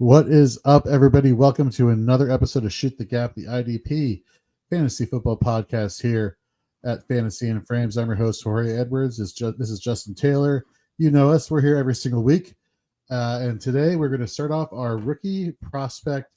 What is up, everybody? Welcome to another episode of Shoot the Gap, the IDP Fantasy Football podcast here at Fantasy and Frames. I'm your host, Jorge Edwards. This is Justin Taylor. You know us. We're here every single week. And today we're going to start off our rookie prospect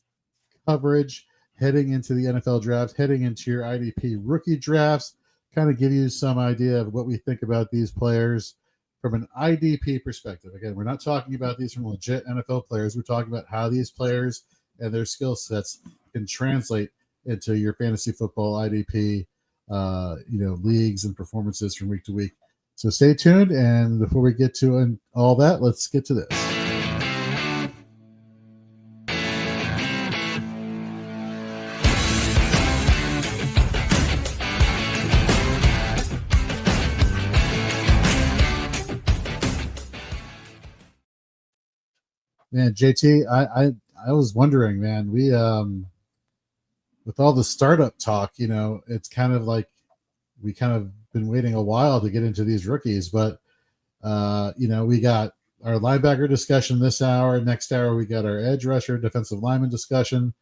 coverage heading into the NFL draft, heading into your IDP rookie drafts, kind of give you some idea of what we think about these players from an IDP perspective. Again, we're not talking about these from legit NFL players. We're talking about how these players and their skill sets can translate into your fantasy football IDP, leagues and performances from week to week. So stay tuned. And before we get to all that, let's get to this. Man, JT, I was wondering, man, we with all the startup talk, it's kind of like we kind of been waiting a while to get into these rookies, but we got our linebacker discussion this hour. Next hour we got our edge rusher, defensive lineman discussion,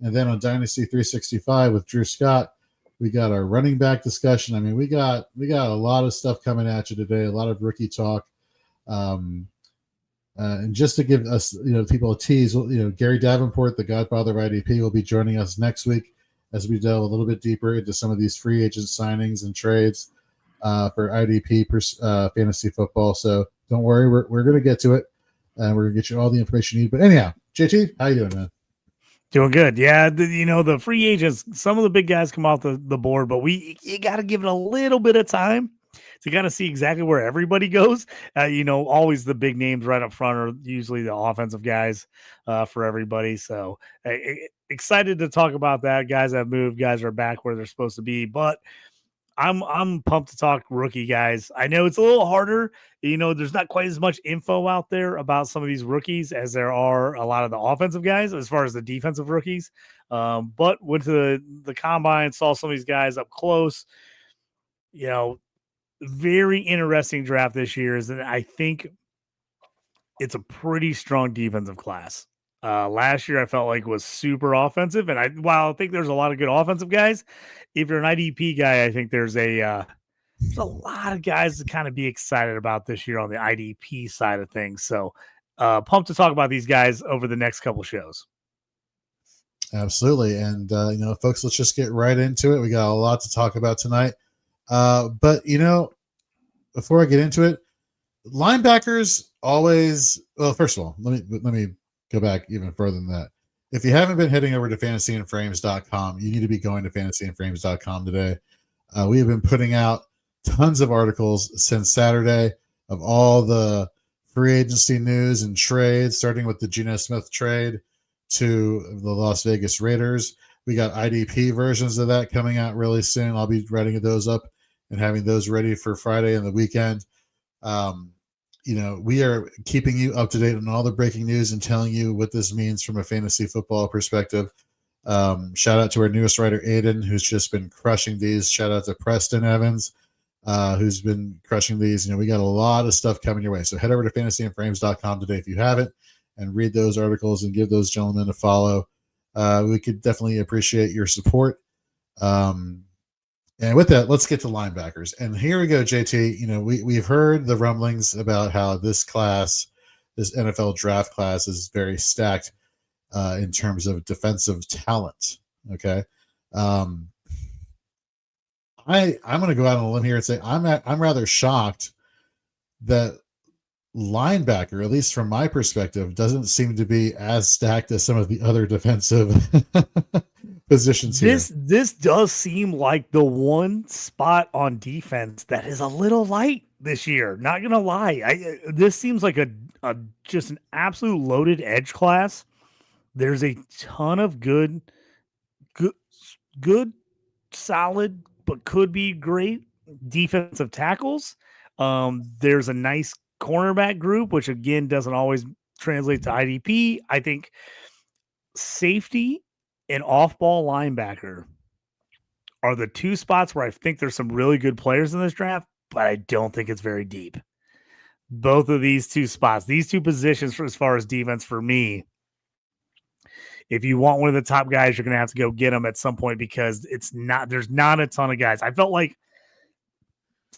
and then on Dynasty 365 with Drew Scott, we got our running back discussion. I mean, we got a lot of stuff coming at you today, a lot of rookie talk. And just to give us, people a tease, Gary Davenport, the godfather of IDP, will be joining us next week as we delve a little bit deeper into some of these free agent signings and trades for IDP fantasy football. So don't worry, we're going to get to it, and we're going to get you all the information you need. But anyhow, JT, how you doing, man? Doing good. Yeah, the free agents, some of the big guys come off the board, but you got to give it a little bit of time to kind of see exactly where everybody goes. Always the big names right up front are usually the offensive guys for everybody. So excited to talk about that. Guys have moved, guys are back where they're supposed to be, but I'm pumped to talk rookie guys. I know it's a little harder. There's not quite as much info out there about some of these rookies as there are a lot of the offensive guys as far as the defensive rookies. But went to the combine, saw some of these guys up close. Very interesting draft this year is that I think it's a pretty strong defensive class. Last year I felt like was super offensive, and while I think there's a lot of good offensive guys, if you're an IDP guy, I think there's a lot of guys to kind of be excited about this year on the IDP side of things. So pumped to talk about these guys over the next couple shows. Absolutely. And, folks, let's just get right into it. We got a lot to talk about tonight. But before I get into it, linebackers always, well, first of all, let me go back even further than that. If you haven't been heading over to fantasyandframes.com, you need to be going to fantasyandframes.com today. We have been putting out tons of articles since Saturday of all the free agency news and trades, starting with the Geno Smith trade to the Las Vegas Raiders. We got IDP versions of that coming out really soon. I'll be writing those up and having those ready for Friday and the weekend. We are keeping you up to date on all the breaking news and telling you what this means from a fantasy football perspective. Shout out to our newest writer, Aiden, who's just been crushing these. Shout out to Preston Evans, who's been crushing these. We got a lot of stuff coming your way. So head over to fantasyandframes.com today if you haven't, and read those articles and give those gentlemen a follow. We could definitely appreciate your support. And with that, let's get to linebackers. And here we go, JT. We've heard the rumblings about how this NFL draft class is very stacked in terms of defensive talent. Okay. I'm going to go out on a limb here and say I'm rather shocked that linebacker, at least from my perspective, doesn't seem to be as stacked as some of the other defensive positions here. This does seem like the one spot on defense that is a little light this year. Not gonna lie, this seems like a just an absolute loaded edge class. There's a ton of good, solid, but could be great defensive tackles. There's a nice cornerback group, which again doesn't always translate to IDP. I think safety and off-ball linebacker are the two spots where I think there's some really good players in this draft, but I don't think it's very deep. Both of these two spots, these two positions as far as defense for me if you want one of the top guys, you're going to have to go get them at some point because there's not a ton of guys. I felt like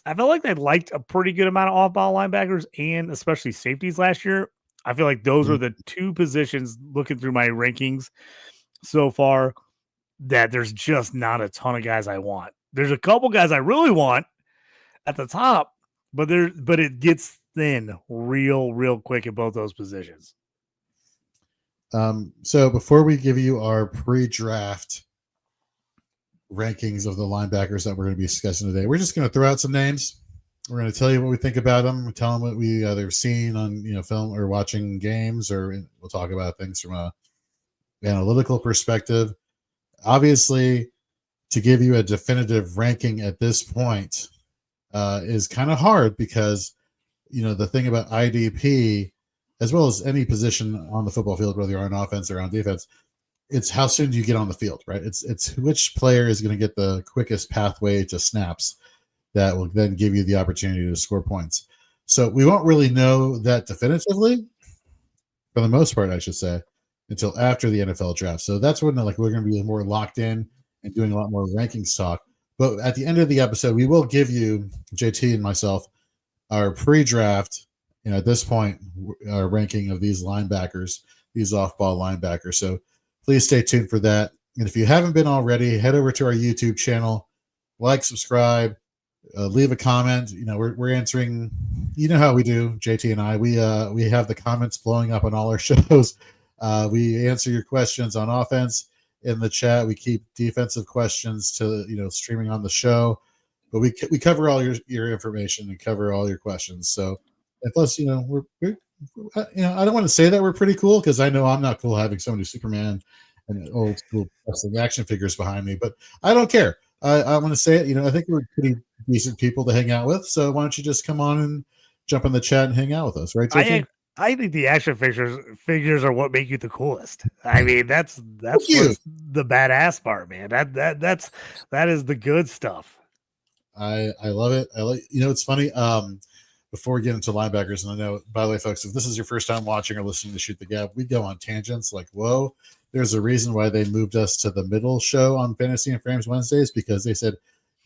they liked a pretty good amount of off-ball linebackers and especially safeties last year. I feel like those are the two positions looking through my rankings so far that there's just not a ton of guys I want. There's a couple guys I really want at the top, but it gets thin real quick at both those positions. So before we give you our pre-draft rankings of the linebackers that we're going to be discussing today, we're just going to throw out some names. We're going to tell you what we think about them. We'll tell them what we either seen on film or watching games, or we'll talk about things from a analytical perspective. Obviously, to give you a definitive ranking at this point is kind of hard because the thing about IDP, as well as any position on the football field, whether you're on offense or on defense, it's how soon do you get on the field, right? It's which player is going to get the quickest pathway to snaps that will then give you the opportunity to score points. So we won't really know that definitively, for the most part, I should say, until after the NFL draft. So that's when we're going to be more locked in and doing a lot more rankings talk. But at the end of the episode, we will give you, JT and myself, our pre-draft, at this point, our ranking of these linebackers, these off-ball linebackers. So please stay tuned for that. And if you haven't been already, head over to our YouTube channel, like, subscribe, leave a comment. We're answering. You know how we do, JT and I. We have the comments blowing up on all our shows. We answer your questions on offense in the chat. We keep defensive questions to streaming on the show, but we cover all your information and cover all your questions. So, and plus, we're I don't want to say that we're pretty cool because I know I'm not cool having so many Superman and old school action figures behind me, but I don't care. I want to say it. I think we're pretty decent people to hang out with. So why don't you just come on and jump in the chat and hang out with us, right? I think the action figures are what make you the coolest. I mean, that's what's the badass part, man. That is the good stuff. I love it. It's funny. Before we get into linebackers, and I know, by the way, folks, if this is your first time watching or listening to Shoot the Gap, we go on tangents like, whoa, there's a reason why they moved us to the middle show on Fantasy and Frames Wednesdays, because they said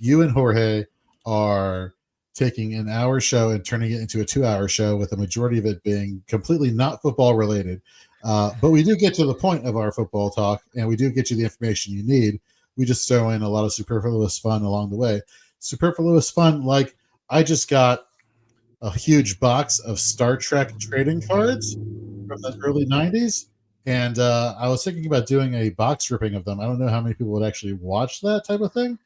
you and Jorge are taking an hour show and turning it into a 2-hour show, with the majority of it being completely not football related. But we do get to the point of our football talk, and we do get you the information you need. We just throw in a lot of superfluous fun along the way. Superfluous fun, like I just got a huge box of Star Trek trading cards from the early 90s. And I was thinking about doing a box ripping of them. I don't know how many people would actually watch that type of thing.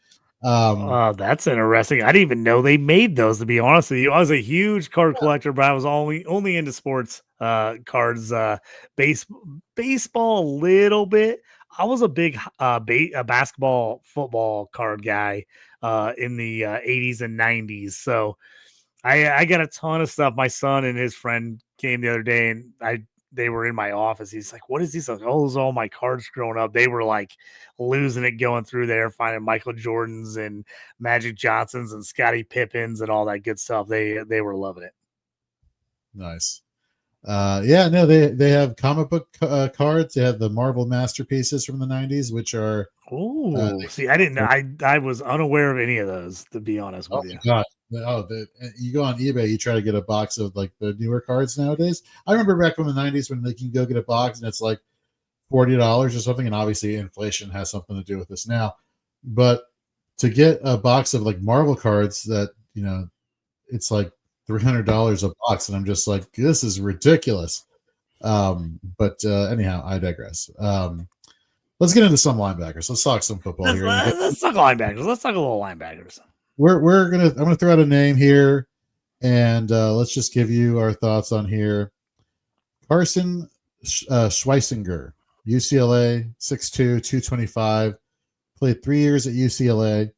That's interesting. I didn't even know they made those, to be honest with you. I was a huge card collector, but I was only into sports cards, baseball a little bit. I was a big basketball, football card guy in the 80s and 90s. So I got a ton of stuff. My son and his friend came the other day, and they were in my office. He's like, "What is this?" Like, "Oh, those are all my cards growing up." They were like losing it going through there, finding Michael Jordans and Magic Johnsons and Scottie Pippins and all that good stuff. They were loving it. Nice. They have comic book cards. They have the Marvel masterpieces from the 90s, which are see, I didn't know. I was unaware of any of those, to be honest with you. God. You go on eBay, you try to get a box of like the newer cards nowadays. I remember back from the 90s when you can go get a box and it's like $40 or something, and obviously inflation has something to do with this now. But to get a box of like Marvel cards that it's like $300 a box, and I'm just like, this is ridiculous. But anyhow, I digress. Let's get into some linebackers. Let's talk some football here. Let's talk linebackers. Let's talk a little linebackers. I'm gonna throw out a name here, and let's just give you our thoughts on here. Carson Schweisinger, UCLA, 6'2", 225, played 3 years at UCLA.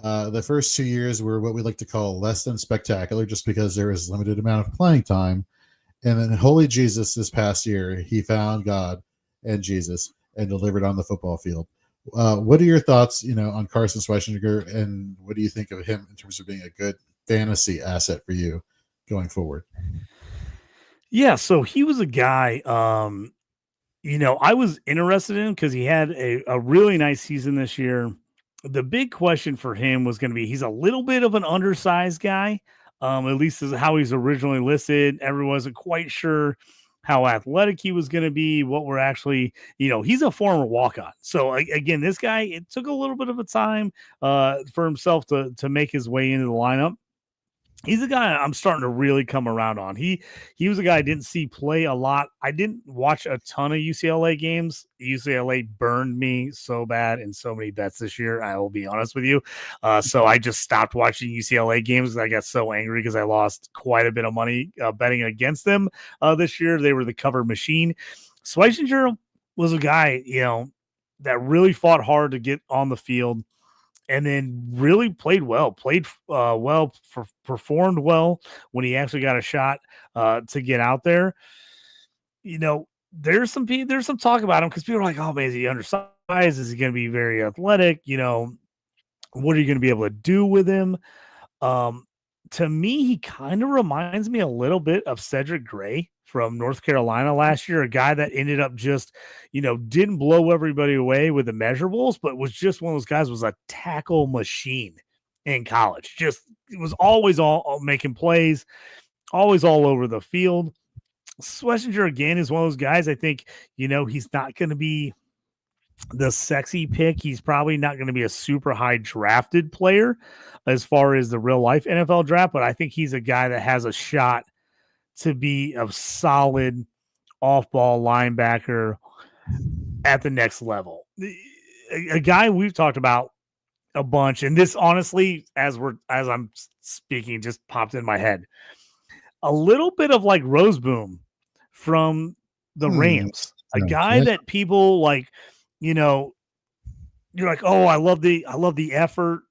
The first 2 years were what we like to call less than spectacular, just because there was limited amount of playing time. And then, holy Jesus, this past year, he found God and Jesus and delivered on the football field. What are your thoughts, on Carson Schweisinger, and what do you think of him in terms of being a good fantasy asset for you going forward? Yeah, so he was a guy. I was interested in him because he had a really nice season this year. The big question for him was going to be he's a little bit of an undersized guy. At least is how he's originally listed. Everyone wasn't quite sure how athletic he was going to be, what we're actually, he's a former walk-on. So again, this guy, it took a little bit of a time for himself to make his way into the lineup. He's a guy I'm starting to really come around on. He was a guy I didn't see play a lot. I didn't watch a ton of UCLA games. UCLA burned me so bad in so many bets this year. I will be honest with you. So I just stopped watching UCLA games because I got so angry because I lost quite a bit of money betting against them this year. They were the cover machine. Schweizinger was a guy, that really fought hard to get on the field. And then really played well, performed well when he actually got a shot to get out there. There's some talk about him because people are like, oh man, is he undersized? Is he going to be very athletic? What are you going to be able to do with him? To me, he kind of reminds me a little bit of Cedric Gray from North Carolina last year, a guy that ended up just, didn't blow everybody away with the measurables, but was just one of those guys, was a tackle machine in college. Just it was always all making plays, always all over the field. Schlesinger again is one of those guys. I think, he's not going to be the sexy pick. He's probably not going to be a super high drafted player as far as the real life NFL draft, but I think he's a guy that has a shot to be a solid off-ball linebacker at the next level. A guy we've talked about a bunch, and this honestly, as I'm speaking, just popped in my head. A little bit of like Roseboom from the Rams. A guy that people like, you're like, oh, I love the effort.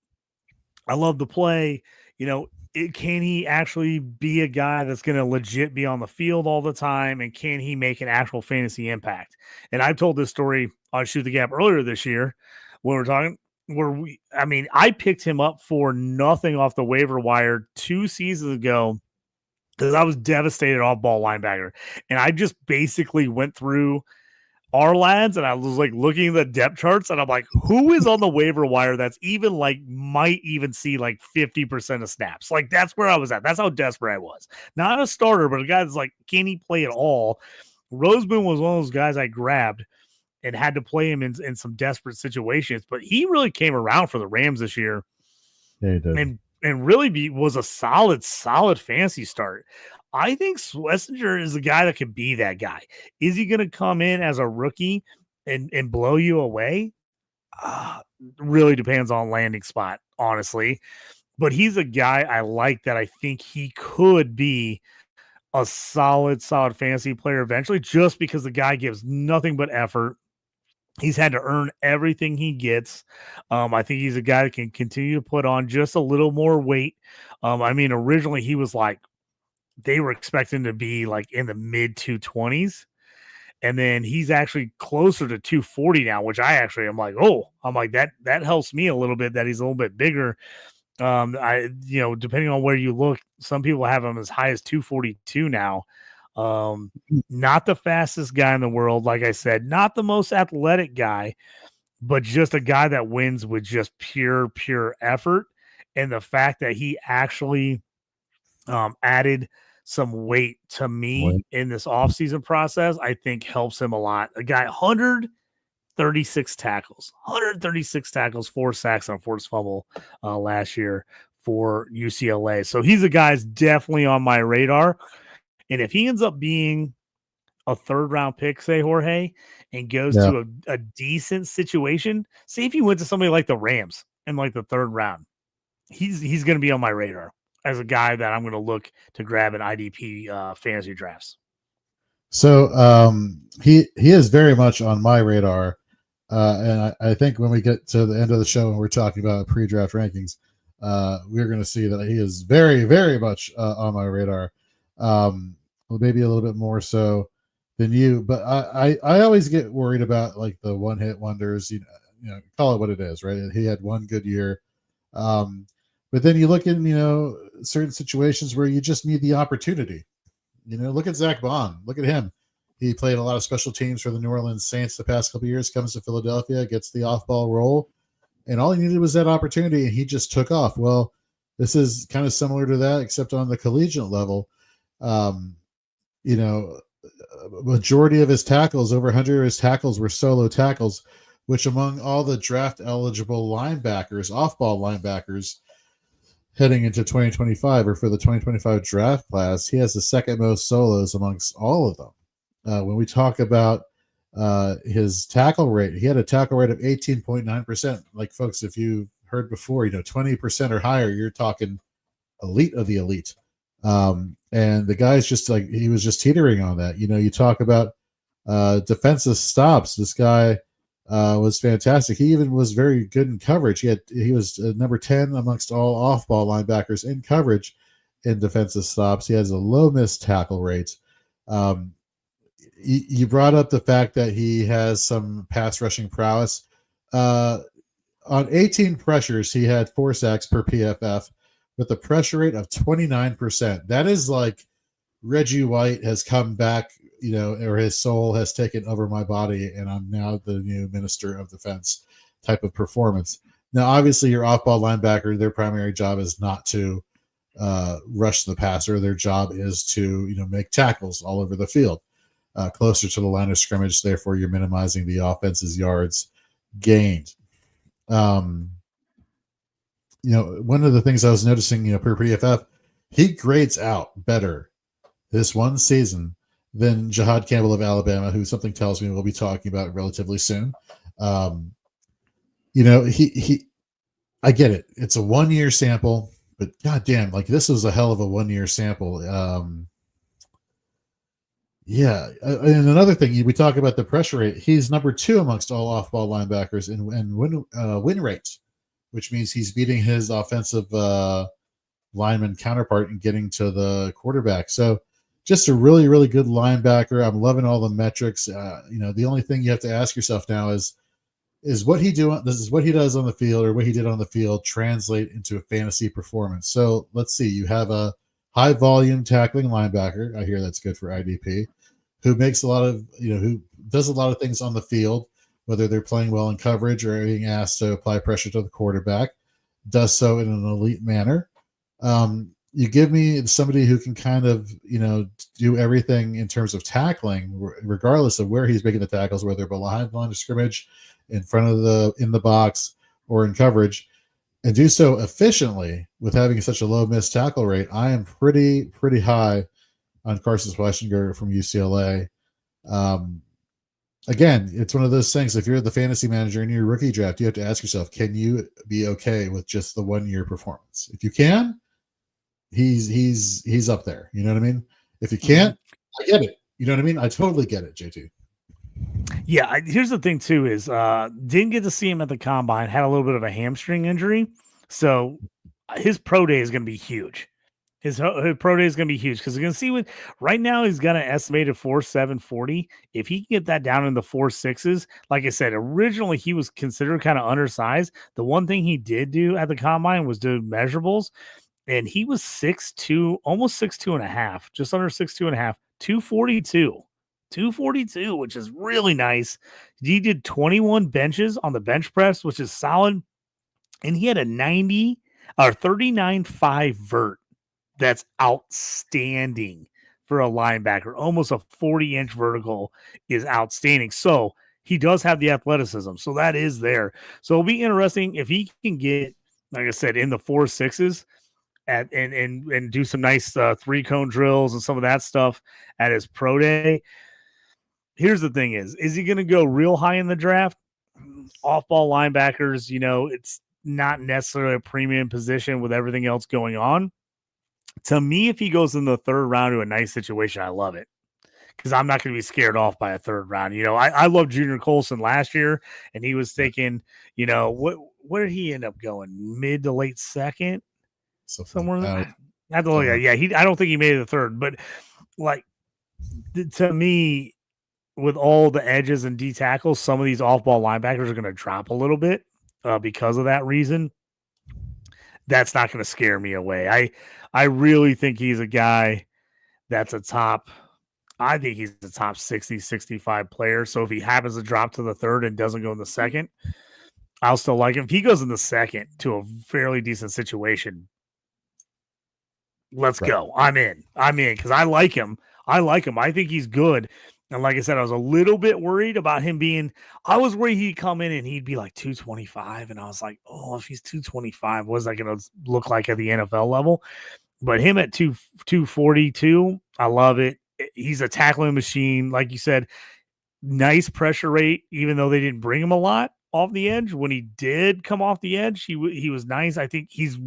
I love the play. Can he actually be a guy that's going to legit be on the field all the time? And can he make an actual fantasy impact? And I've told this story on Shoot the Gap earlier this year when we're talking I picked him up for nothing off the waiver wire 2 seasons ago because I was devastated off ball linebacker. And I just basically went through our lads and I was like looking at the depth charts and I'm like, who is on the waiver wire that's even like might even see like 50% of snaps? Like that's where I was at. That's how desperate I was. Not a starter, but a guy that's like, can he play at all? Roseboom was one of those guys I grabbed and had to play him in some desperate situations, but he really came around for the Rams this year. Yeah, he did. And really was a solid fantasy start. I think Schlesinger is the guy that could be that guy. Is he going to come in as a rookie and blow you away? Really depends on landing spot, honestly. But he's a guy I like that I think he could be a solid fantasy player eventually just because the guy gives nothing but effort. He's had to earn everything he gets. I think he's a guy that can continue to put on just a little more weight. Originally he was like, they were expecting to be like in the mid 220s. And then he's actually closer to 240 now, which I actually am like, that helps me a little bit that he's a little bit bigger. Depending on where you look, some people have him as high as 242 now. Not the fastest guy in the world, like I said, not the most athletic guy, but just a guy that wins with just pure effort. And the fact that he actually added some weight to me in this offseason process, I think helps him a lot. A guy 136 tackles, 4 sacks on forced fumble last year for UCLA. So he's a guy that's definitely on my radar. And if he ends up being a 3rd round pick, say Jorge, and goes to a decent situation, say if he went to somebody like the Rams in like the 3rd round, he's going to be on my radar as a guy that I'm going to look to grab in IDP fantasy drafts. So he is very much on my radar. And I think when we get to the end of the show and we're talking about pre-draft rankings, we're going to see that he is very, very much on my radar. Maybe a little bit more so than you, but I always get worried about like the one-hit wonders, call it what it is, right? He had one good year. But then you look in, certain situations where you just need the opportunity. Look at Zach Bond. Look at him. He played a lot of special teams for the New Orleans Saints the past couple of years, comes to Philadelphia, gets the off-ball role, and all he needed was that opportunity, and he just took off. Well, this is kind of similar to that, except on the collegiate level. You know, majority of his tackles, over 100 of his tackles were solo tackles, which among all the draft eligible linebackers, off-ball linebackers, heading into 2025 or for the 2025 draft class, he has the second most solos amongst all of them. When we talk about his tackle rate, he had a tackle rate of 18.9%. Like, folks, if you heard before, 20% or higher, you're talking elite of the elite. And the guy's just like, he was just teetering on that. You talk about defensive stops. This guy was fantastic. He even was very good in coverage. He was number 10 amongst all off-ball linebackers in coverage in defensive stops. He has a low missed tackle rate. You brought up the fact that he has some pass rushing prowess. On 18 pressures, he had 4 sacks per PFF with a pressure rate of 29%. That is like Reggie White has come back, or his soul has taken over my body, and I'm now the new minister of defense type of performance. Now, obviously, your off-ball linebacker, their primary job is not to rush the passer. Their job is to, make tackles all over the field, closer to the line of scrimmage. Therefore, you're minimizing the offense's yards gained. One of the things I was noticing, per PFF, he grades out better this one season than Jahad Campbell of Alabama, who something tells me we'll be talking about relatively soon. I get it. It's a 1-year sample, but goddamn, like, this was a hell of a 1-year sample. Yeah. And another thing, we talk about the pressure rate. He's number 2 amongst all off-ball linebackers in win rate, which means he's beating his offensive lineman counterpart and getting to the quarterback. So just a really, really good linebacker. I'm loving all the metrics. The only thing you have to ask yourself now is what he does on the field, or what he did on the field, translate into a fantasy performance? So let's see. You have a high volume tackling linebacker. I hear that's good for IDP, who makes a lot of, who does a lot of things on the field, whether they're playing well in coverage or being asked to apply pressure to the quarterback, does so in an elite manner. You give me somebody who can kind of, do everything in terms of tackling, regardless of where he's making the tackles, whether behind the line of scrimmage, in the box, or in coverage, and do so efficiently with having such a low missed tackle rate. I am pretty high on Carson Schwarzenegger from UCLA. Again, it's one of those things. If you're the fantasy manager in your rookie draft, you have to ask yourself, can you be okay with just the 1-year performance? If you can, he's up there. You know what I mean? If you can't, I get it. You know what I mean? I totally get it, JT. Yeah, here's the thing too is didn't get to see him at the combine, had a little bit of a hamstring injury. So his pro day is going to be huge. His pro day is going to be huge because you're going to see right now he's got an estimated 4.740. If he can get that down in the 4.6s, like I said, originally he was considered kind of undersized. The one thing he did do at the combine was do measurables, and he was 6'2", almost 6'2 and a half, just under 6'2 and a half, 242, which is really nice. He did 21 benches on the bench press, which is solid. And he had a 90 or 39.5 vert. That's outstanding for a linebacker. Almost a 40-inch vertical is outstanding. So he does have the athleticism. So that is there. So it'll be interesting if he can get, like I said, in the 4.6s and do some nice 3-cone drills and some of that stuff at his pro day. Here's the thing is he going to go real high in the draft? Off-ball linebackers, it's not necessarily a premium position with everything else going on. To me, if he goes in the 3rd round to a nice situation, I love it because I'm not going to be scared off by a 3rd round. I love Junior Colson last year, and he was thinking, where did he end up going? Mid to late 2nd? Somewhere in there. I have to look at it. Yeah, I don't think he made it the 3rd, but like to me, with all the edges and D tackles, some of these off-ball linebackers are going to drop a little bit because of that reason. That's not going to scare me away. I really think he's a guy that's a top I think he's the top 60, 65 player. So if he happens to drop to the third and doesn't go in the second, I'll still like him. If he goes in the second to a fairly decent situation, let's go. I'm in because I like him. I think he's good. And like I said, I was a little bit worried about him I was worried he'd come in and he'd be like 225. And I was like, oh, if he's 225, what's that going to look like at the NFL level? But him at 242, I love it. He's a tackling machine. Like you said, nice pressure rate, even though they didn't bring him a lot off the edge. When he did come off the edge, he was nice. I think he's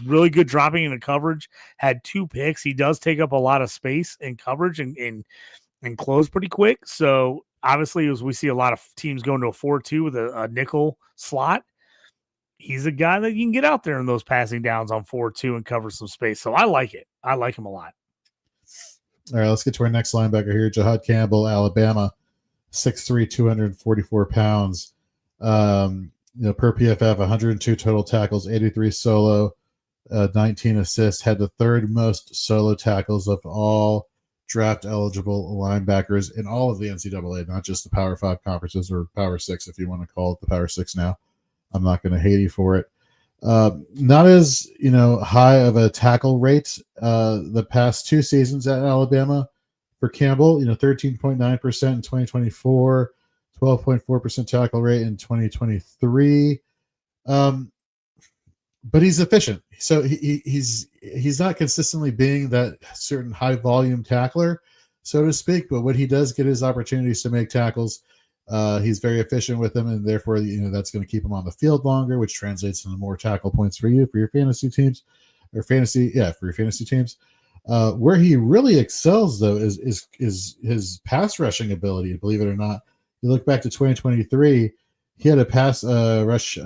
really good dropping into coverage. Had 2 picks. He does take up a lot of space in coverage and close pretty quick. So obviously, as we see a lot of teams going to a 4-2 with a nickel slot, he's a guy that you can get out there in those passing downs on 4-2 and cover some space. So I like it. I like him a lot. All right, let's get to our next linebacker here. Jahad Campbell, Alabama, 6'3", 244 pounds. Per PFF, 102 total tackles, 83 solo, 19 assists. Had the third most solo tackles of all draft eligible linebackers in all of the NCAA, not just the Power 5 conferences or Power 6, if you want to call it the Power 6 now. I'm not going to hate you for it. Not as high of a tackle rate the past 2 seasons at Alabama for Campbell. 13.9% in 2024, 12.4% tackle rate in 2023. But he's efficient. So he's not consistently being that certain high volume tackler, so to speak. But when he does get his opportunities to make tackles, he's very efficient with them, and therefore that's going to keep him on the field longer, which translates into more tackle points for you for your fantasy teams, for your fantasy teams. Where he really excels though is his pass rushing ability. Believe it or not, you look back to 2023, he had a pass rush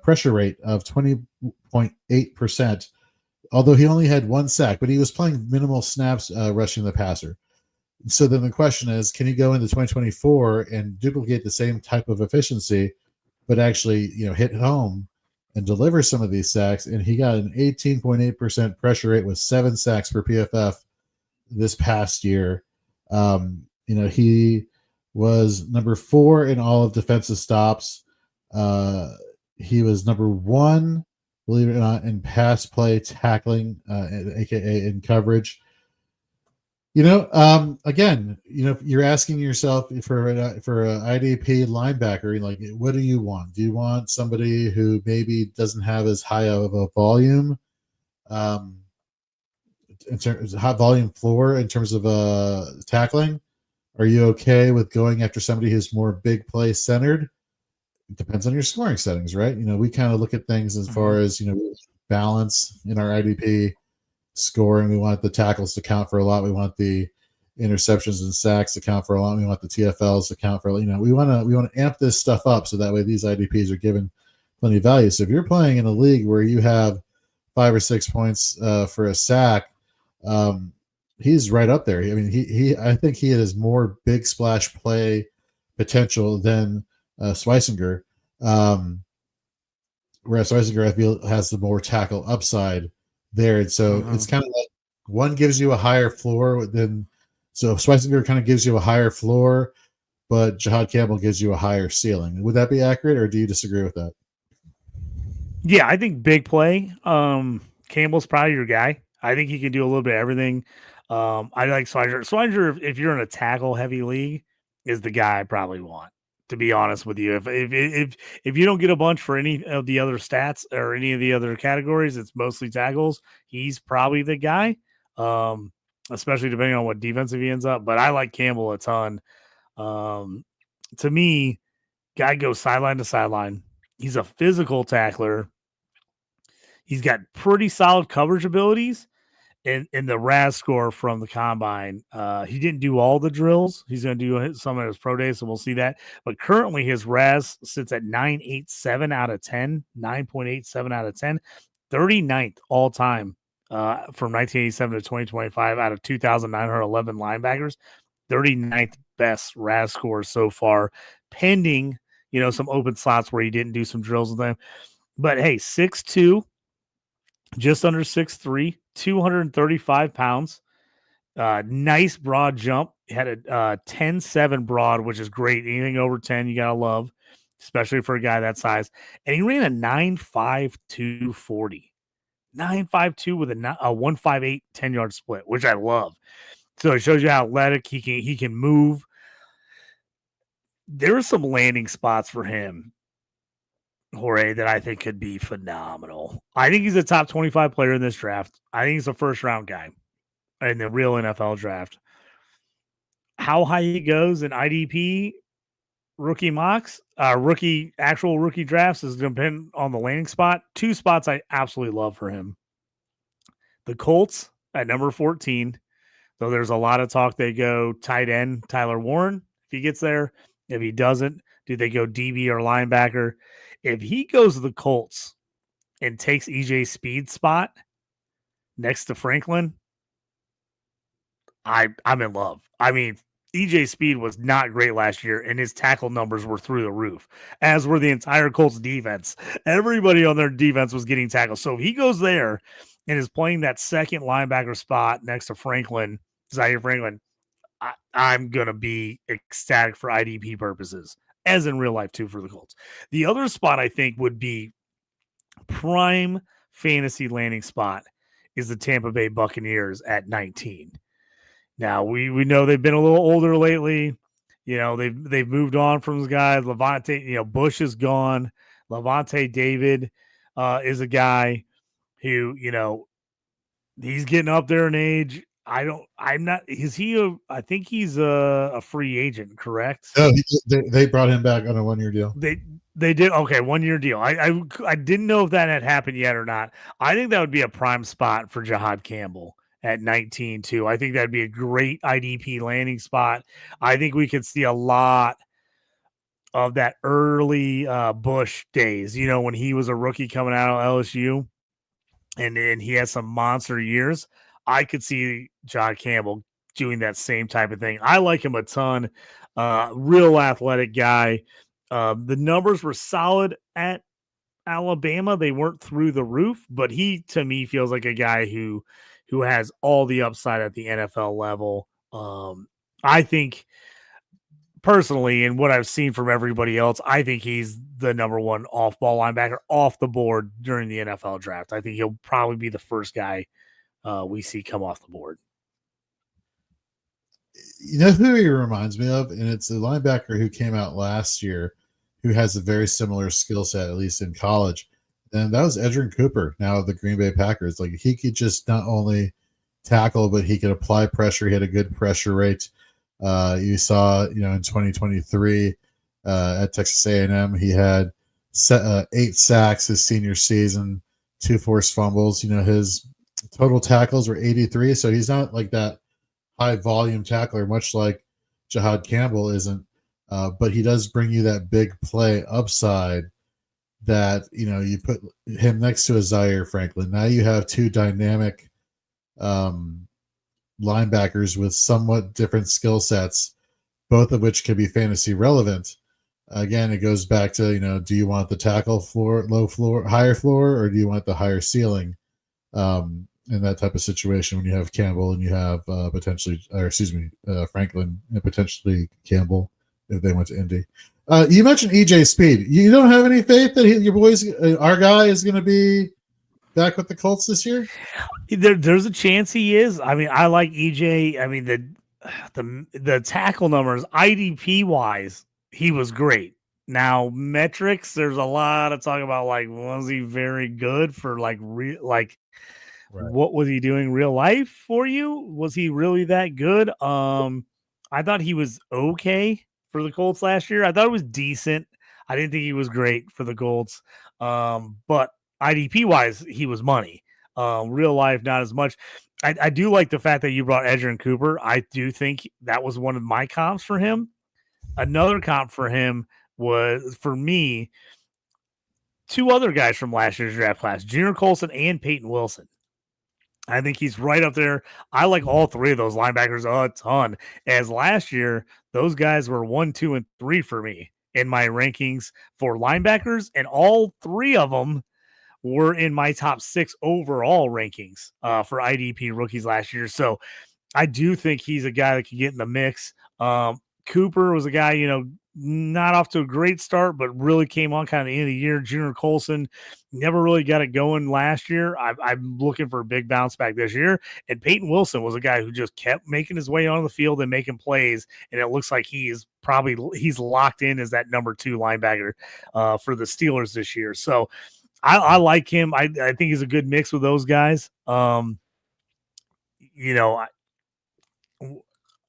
pressure rate of 20.8%, although he only had 1 sack, but he was playing minimal snaps rushing the passer. So then the question is, can he go into 2024 and duplicate the same type of efficiency, but actually, hit home and deliver some of these sacks? And he got an 18.8% pressure rate with 7 sacks per PFF this past year. He was number 4 in all of defensive stops. He was number 1, believe it or not, in pass play tackling, aka in coverage. Again, you're asking yourself for an IDP linebacker, like, what do you want? Do you want somebody who maybe doesn't have as high of a volume, in terms of high volume floor in terms of tackling? Are you okay with going after somebody who's more big play centered? It depends on your scoring settings, right? We kind of look at things as far as balance in our IDP scoring. We want the tackles to count for a lot. We want the interceptions and sacks to count for a lot. We want the TFLs to count for, we want to amp this stuff up so that way these IDPs are given plenty of value. So if you're playing in a league where you have 5 or 6 points for a sack, he's right up there. I mean, I think he has more big splash play potential than Schweissinger. Whereas Schweissinger, I feel, has the more tackle upside there. And so it's kind of like one gives you a higher floor so Schweissinger kind of gives you a higher floor, but Jahad Campbell gives you a higher ceiling. Would that be accurate, or do you disagree with that? Yeah, I think big play. Campbell's probably your guy. I think he can do a little bit of everything. I like Schweissinger. Schweissinger, if you're in a tackle heavy league, is the guy I probably want, to be honest with you. If you don't get a bunch for any of the other stats or any of the other categories, it's mostly tackles. He's probably the guy, especially depending on what defensive he ends up. But I like Campbell a ton. To me, guy goes sideline to sideline. He's a physical tackler. He's got pretty solid coverage abilities. In the RAS score from the combine, he didn't do all the drills. He's going to do some of his pro days, so we'll see that. But currently, his RAS sits at 9.87 out of 10, 9.87 out of 10, 39th all time from 1987 to 2025 out of 2,911 linebackers, 39th best RAS score so far, pending some open slots where he didn't do some drills with them. But hey, 6'2", just under 6'3", 235 pounds. Nice broad jump. Had a 10.7 broad, which is great. Anything over 10, you got to love, especially for a guy that size. And he ran a 9.52 40. 9.52 with a 1.58 10-yard split, which I love. So it shows you how athletic he can move. There are some landing spots for him, Jorge, that I think could be phenomenal. I think he's a top 25 player in this draft. I think he's a first-round guy in the real NFL draft. How high he goes in IDP rookie mocks, actual rookie drafts is going to depend on the landing spot. 2 spots I absolutely love for him. The Colts at number 14. So there's a lot of talk they go tight end Tyler Warren if he gets there. If he doesn't, do they go DB or linebacker? If he goes to the Colts and takes EJ Speed's spot next to Franklin, I'm in love. I mean, EJ Speed was not great last year, and his tackle numbers were through the roof, as were the entire Colts defense. Everybody on their defense was getting tackled. So if he goes there and is playing that second linebacker spot next to Franklin, Zaire Franklin, I'm going to be ecstatic for IDP purposes, as in real life, too, for the Colts. The other spot I think would be prime fantasy landing spot is the Tampa Bay Buccaneers at 19. Now, we know they've been a little older lately. They've moved on from those guys. Levante, Bush is gone. Levante David is a guy who, he's getting up there in age. I think he's a free agent, correct? No, they brought him back on a 1-year deal. They did. Okay, 1-year deal. I didn't know if that had happened yet or not. I think that would be a prime spot for Jahad Campbell at 19 too. I think that'd be a great IDP landing spot. I think we could see a lot of that early Bush days, when he was a rookie coming out of LSU and he had some monster years. I could see John Campbell doing that same type of thing. I like him a ton. Real athletic guy. The numbers were solid at Alabama. They weren't through the roof, but he, to me, feels like a guy who has all the upside at the NFL level. I think personally, and what I've seen from everybody else, I think he's the number one off-ball linebacker off the board during the NFL draft. I think he'll probably be the first guy we see come off the board. You know who he reminds me of? And it's a linebacker who came out last year who has a very similar skill set, at least in college. And that was Edgerrin Cooper, now of the Green Bay Packers. Like, he could just not only tackle, but he could apply pressure. He had a good pressure rate. You saw, in 2023 at Texas A&M, he had 8 sacks his senior season, 2 forced fumbles. His total tackles were 83, so he's not like that high volume tackler, much like Jahad Campbell isn't. But he does bring you that big play upside that, you put him next to a Zaire Franklin. Now you have 2 dynamic linebackers with somewhat different skill sets, both of which can be fantasy relevant. Again, it goes back to, do you want the tackle floor, low floor, higher floor, or do you want the higher ceiling? In that type of situation, when you have Campbell and you have Franklin and potentially Campbell if they went to Indy. You mentioned EJ Speed. You don't have any faith that our guy is going to be back with the Colts this year? There's a chance he is. I mean, I like EJ. I mean, the tackle numbers, IDP wise, he was great. Now metrics, there's a lot of talk about, like, was he very good for right. What was he doing real life for you? Was he really that good? I thought he was okay for the Colts last year. I thought it was decent. I didn't think he was great for the Colts. But IDP wise, he was money. Real life, not as much. I do like the fact that you brought Edgerrin Cooper. I do think that was one of my comps for him. Another comp for him was, for me, 2 other guys from last year's draft class, Junior Colson and Peyton Wilson. I think he's right up there. I like all 3 of those linebackers a ton. As last year, those guys were 1, 2, and 3 for me in my rankings for linebackers, and all 3 of them were in my top 6 overall rankings for IDP rookies last year. So I do think he's a guy that can get in the mix. Cooper was a guy, not off to a great start, but really came on kind of the end of the year. Junior Colson never really got it going last year. I'm looking for a big bounce back this year. And Peyton Wilson was a guy who just kept making his way on the field and making plays. And it looks like he's locked in as that number 2 linebacker for the Steelers this year. So I like him. I think he's a good mix with those guys.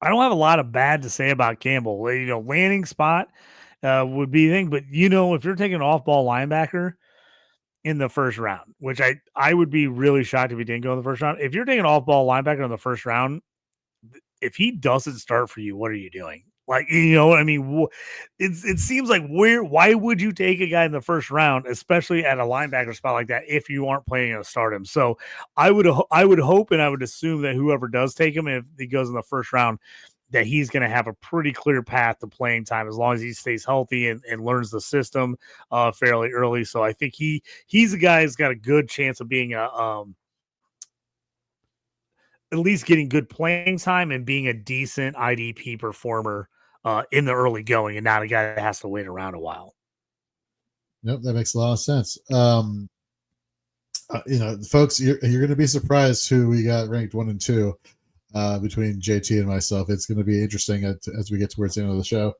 I don't have a lot of bad to say about Campbell. Landing spot would be the thing, but if you're taking an off-ball linebacker in the first round, which I would be really shocked if he didn't go in the first round. If you're taking an off-ball linebacker in the first round, if he doesn't start for you, what are you doing? Like, what I mean? It seems like why would you take a guy in the first round, especially at a linebacker spot like that, if you aren't planning to start him? So I would hope and I would assume that whoever does take him, if he goes in the first round, that he's going to have a pretty clear path to playing time as long as he stays healthy and learns the system fairly early. So I think he's a guy who's got a good chance of being at least getting good playing time and being a decent IDP performer in the early going, and not a guy that has to wait around a while. Nope, that makes a lot of sense. Folks, you're going to be surprised who we got ranked 1 and 2 between JT and myself. It's going to be interesting as we get towards the end of the show,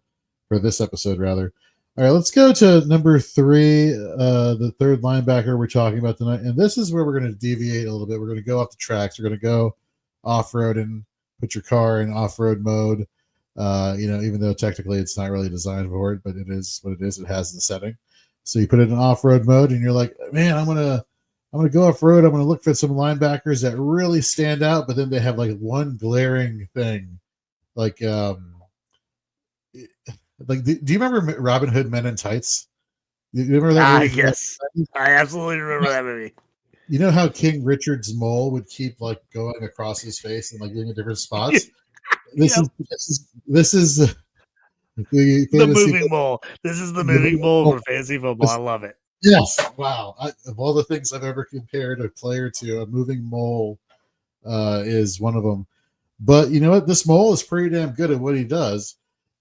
for this episode, rather. All right, let's go to number 3, the third linebacker we're talking about tonight. And this is where we're going to deviate a little bit. We're going to go off the tracks. We're going to go off-road and put your car in off-road mode. Even though technically it's not really designed for it, but it is what it is. It has the setting. So you put it in off-road mode and you're like, man, I'm gonna go off-road. I'm gonna look for some linebackers that really stand out, but then they have like one glaring thing. Like do you remember Robin Hood Men in Tights? You remember that movie? Yes. I absolutely remember that movie. You know how King Richard's mole would keep like going across his face and like being in different spots? This is the moving mole. This is the moving mole for fantasy football. I love it. Yes. Wow. Of all the things I've ever compared a player to, a moving mole is one of them. But you know what? This mole is pretty damn good at what he does.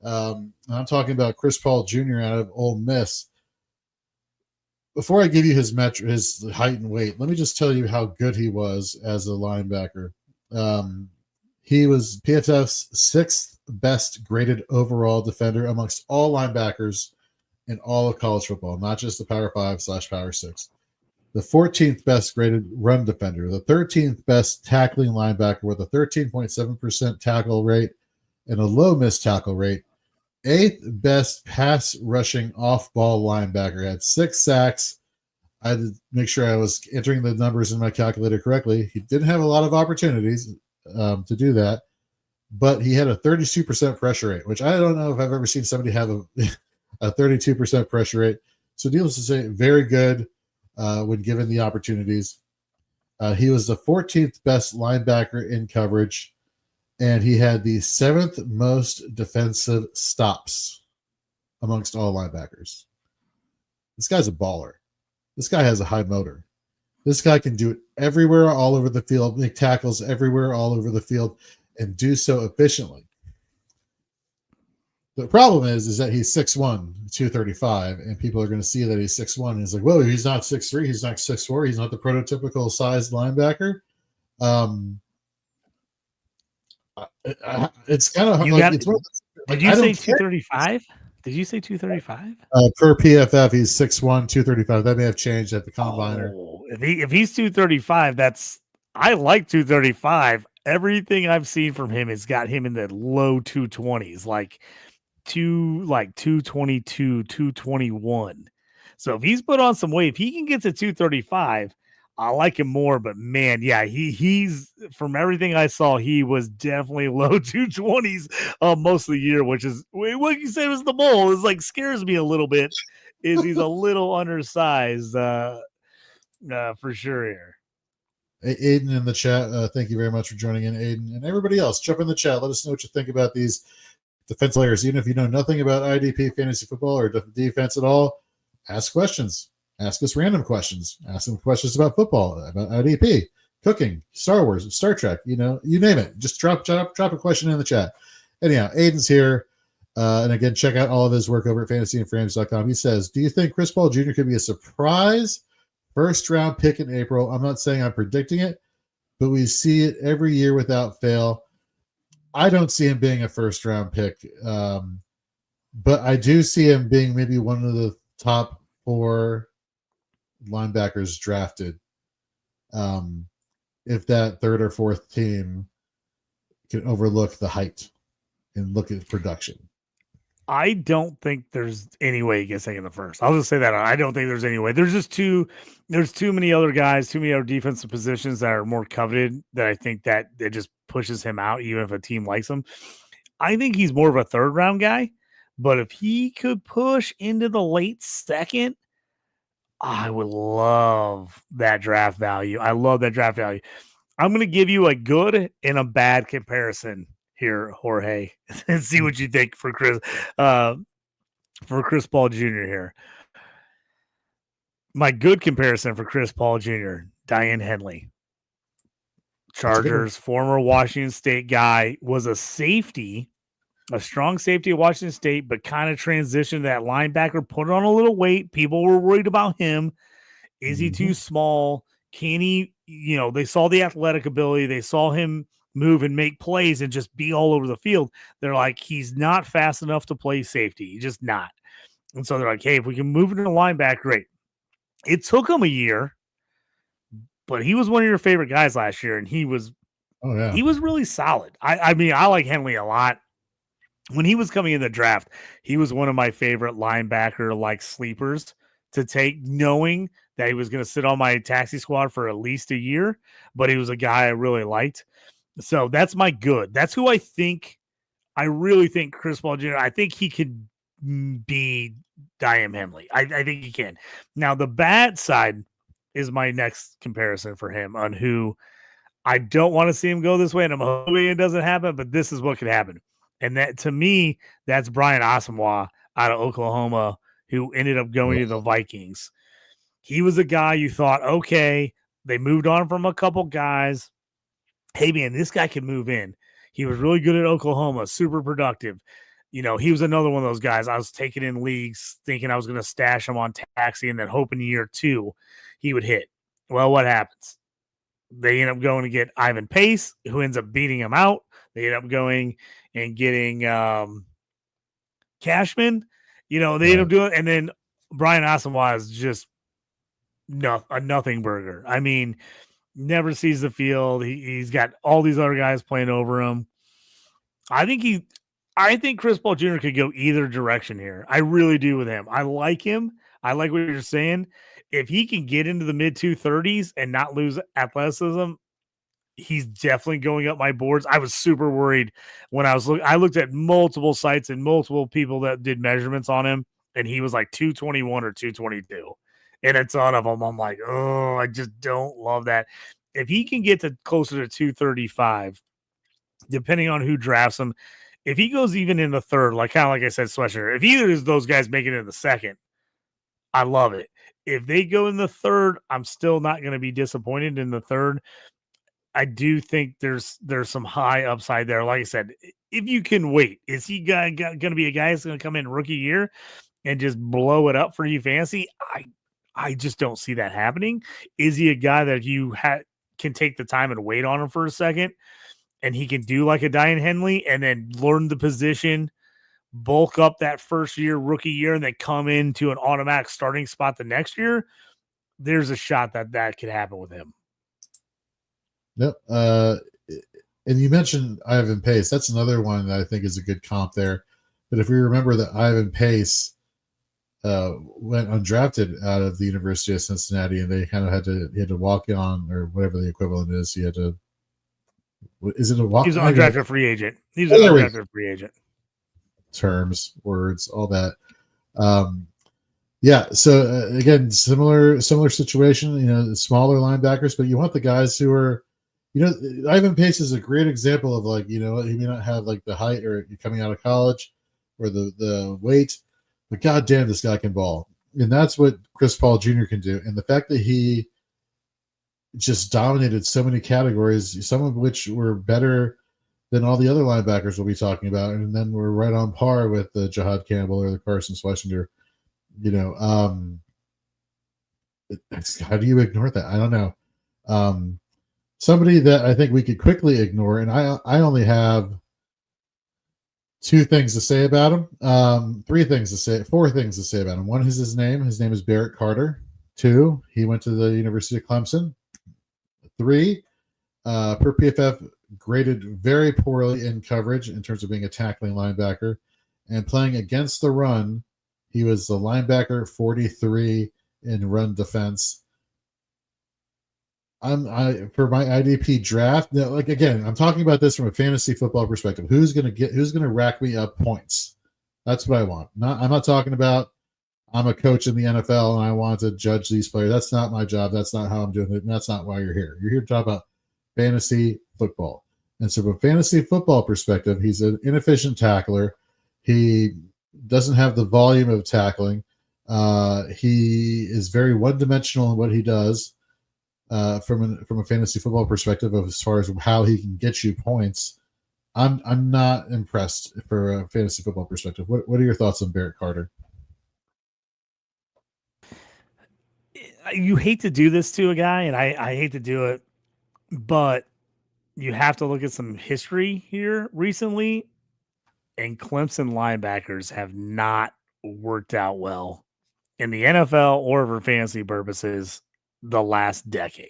I'm talking about Chris Paul Jr. out of Ole Miss. Before I give you his height and weight, let me just tell you how good he was as a linebacker. He was PFF's 6th best graded overall defender amongst all linebackers in all of college football, not just the Power 5/Power 6. The 14th best graded run defender, the 13th best tackling linebacker with a 13.7% tackle rate and a low missed tackle rate. 8th best pass rushing off-ball linebacker, had 6 sacks. I had to make sure I was entering the numbers in my calculator correctly. He didn't have a lot of opportunities to do that, but he had a 32% pressure rate, which I don't know if I've ever seen somebody have a 32% pressure rate. So needless to say, very good when given the opportunities. He was the 14th best linebacker in coverage, and he had the 7th most defensive stops amongst all linebackers. This guy's a baller. This guy has a high motor. This guy can do it everywhere, all over the field, make tackles everywhere, all over the field, and do so efficiently. The problem is that he's 6'1", 235, and people are going to see that he's 6'1", and it's like, whoa, he's not 6'3", he's not 6'4", he's not the prototypical sized linebacker. It's kind of like, did you say 235? Did you say 235? Per PFF, he's 6'1", 235. That may have changed at the combine. Oh, if he's 235, I like 235. Everything I've seen from him has got him in the low 220s, like 222, 221. So if he's put on some weight, if he can get to 235, I like him more. But man, yeah, he's from everything I saw, he was definitely low 220s most of the year, which is what you said was the mole. Is like scares me a little bit. Is he's a little undersized for sure here. Aiden in the chat, thank you very much for joining in, Aiden, and everybody else. Jump in the chat. Let us know what you think about these defense players. Even if you know nothing about IDP Fantasy Football or defense at all, ask questions. Ask us random questions. Ask them questions about football, about IDP. cooking, Star Wars, Star Trek, you name it. Just drop a question in the chat. Anyhow, Aiden's here. And again, check out all of his work over at fantasyandframes.com. He says, do you think Chris Paul Jr. could be a surprise first-round pick in April? I'm not saying I'm predicting it, but we see it every year without fail. I don't see him being a first-round pick, but I do see him being maybe one of the top 4 linebackers drafted. If that 3rd or 4th team can overlook the height and look at production. I don't think there's any way he gets taken the first. I'll just say that. I don't think there's any way. There's too many other guys, too many other defensive positions that are more coveted that I think that it just pushes him out, even if a team likes him. I think he's more of a 3rd round guy, but if he could push into the late 2nd, I would love that draft value. I love that draft value. I'm going to give you a good and a bad comparison here, Jorge, and see what you think for Chris Paul Jr. here. My good comparison for Chris Paul Jr., Diane Henley, Chargers, former Washington State guy, was a safety, a strong safety at Washington State, but kind of transitioned that linebacker, put on a little weight. People were worried about him. Is he too small? Can he, they saw the athletic ability. They saw him move and make plays and just be all over the field. They're like, he's not fast enough to play safety. He's just not. And so they're like, hey, if we can move into the linebacker, great. It took him a year, but he was one of your favorite guys last year, and he was really solid. I mean, I like Henley a lot. When he was coming in the draft, he was one of my favorite linebacker like sleepers to take, knowing that he was going to sit on my taxi squad for at least a year, but he was a guy I really liked. So that's my good. That's who I think. I really think Chris Paul Jr., I think he could be Diane Henley. I think he can. Now, the bad side is my next comparison for him on who I don't want to see him go this way, and I'm hoping it doesn't happen, but this is what could happen. And that, to me, that's Brian Asamoah out of Oklahoma, who ended up going to the Vikings. He was a guy you thought, okay, they moved on from a couple guys. Hey, man, this guy can move in. He was really good at Oklahoma, super productive. He was another one of those guys I was taking in leagues thinking I was going to stash him on taxi and then hoping year 2 he would hit. Well, what happens? They end up going to get Ivan Pace, who ends up beating him out. They end up going and getting Cashman. They end up doing, and then Brian Asamoah is just a nothing burger. I mean, never sees the field. He's got all these other guys playing over him. I think Chris Paul Jr. could go either direction here. I really do with him. I like him. I like what you're saying. If he can get into the mid 230s and not lose athleticism, he's definitely going up my boards. I was super worried when I looked at multiple sites and multiple people that did measurements on him, and he was like 221 or 222. And a ton of them, I'm like, oh, I just don't love that. If he can get to closer to 235, depending on who drafts him, if he goes even in the 3rd, like I said, Sweatshirt, if either of those guys make it in the 2nd, I love it. If they go in the 3rd, I'm still not going to be disappointed in the 3rd. I do think there's some high upside there. Like I said, if you can wait, is he going to be a guy that's going to come in rookie year and just blow it up for you fancy? I just don't see that happening. Is he a guy that you can take the time and wait on him for a second, and he can do like a Diane Henley and then learn the position, bulk up that first year, rookie year, and then come into an automatic starting spot the next year? There's a shot that could happen with him. Yep. And you mentioned Ivan Pace. That's another one that I think is a good comp there. But if we remember that Ivan Pace went undrafted out of the University of Cincinnati, and they kind of he had to walk on, or whatever the equivalent is. He had to. Is it a walk? He's an undrafted free agent. He's an undrafted free agent. Terms, words, all that. Yeah. So again, similar situation. Smaller linebackers, but you want the guys who are. Ivan Pace is a great example of he may not have like the height or coming out of college or the weight, but goddamn, this guy can ball. And that's what Chris Paul Jr. can do. And the fact that he just dominated so many categories, some of which were better than all the other linebackers we'll be talking about, and then we're right on par with the Jahad Campbell or the Carson Schlesinger. How do you ignore that? I don't know. Somebody that I think we could quickly ignore, and I only have four things to say about him. One is his name. His name is Barrett Carter. 2, he went to the University of Clemson. 3, per PFF, graded very poorly in coverage in terms of being a tackling linebacker. And playing against the run, he was the linebacker 43 in run defense. For my IDP draft, again, I'm talking about this from a fantasy football perspective. Who's gonna rack me up points? That's what I want. I'm not talking about I'm a coach in the NFL and I want to judge these players. That's not my job. That's not how I'm doing it. And that's not why you're here. You're here to talk about fantasy football. And so from a fantasy football perspective, he's an inefficient tackler. He doesn't have the volume of tackling. He is very one-dimensional in what he does from a fantasy football perspective as far as how he can get you points. I'm not impressed for a fantasy football perspective. What are your thoughts on Barrett Carter? You hate to do this to a guy, and I hate to do it, but you have to look at some history here recently, and Clemson linebackers have not worked out well in the NFL or for fantasy purposes the last decade.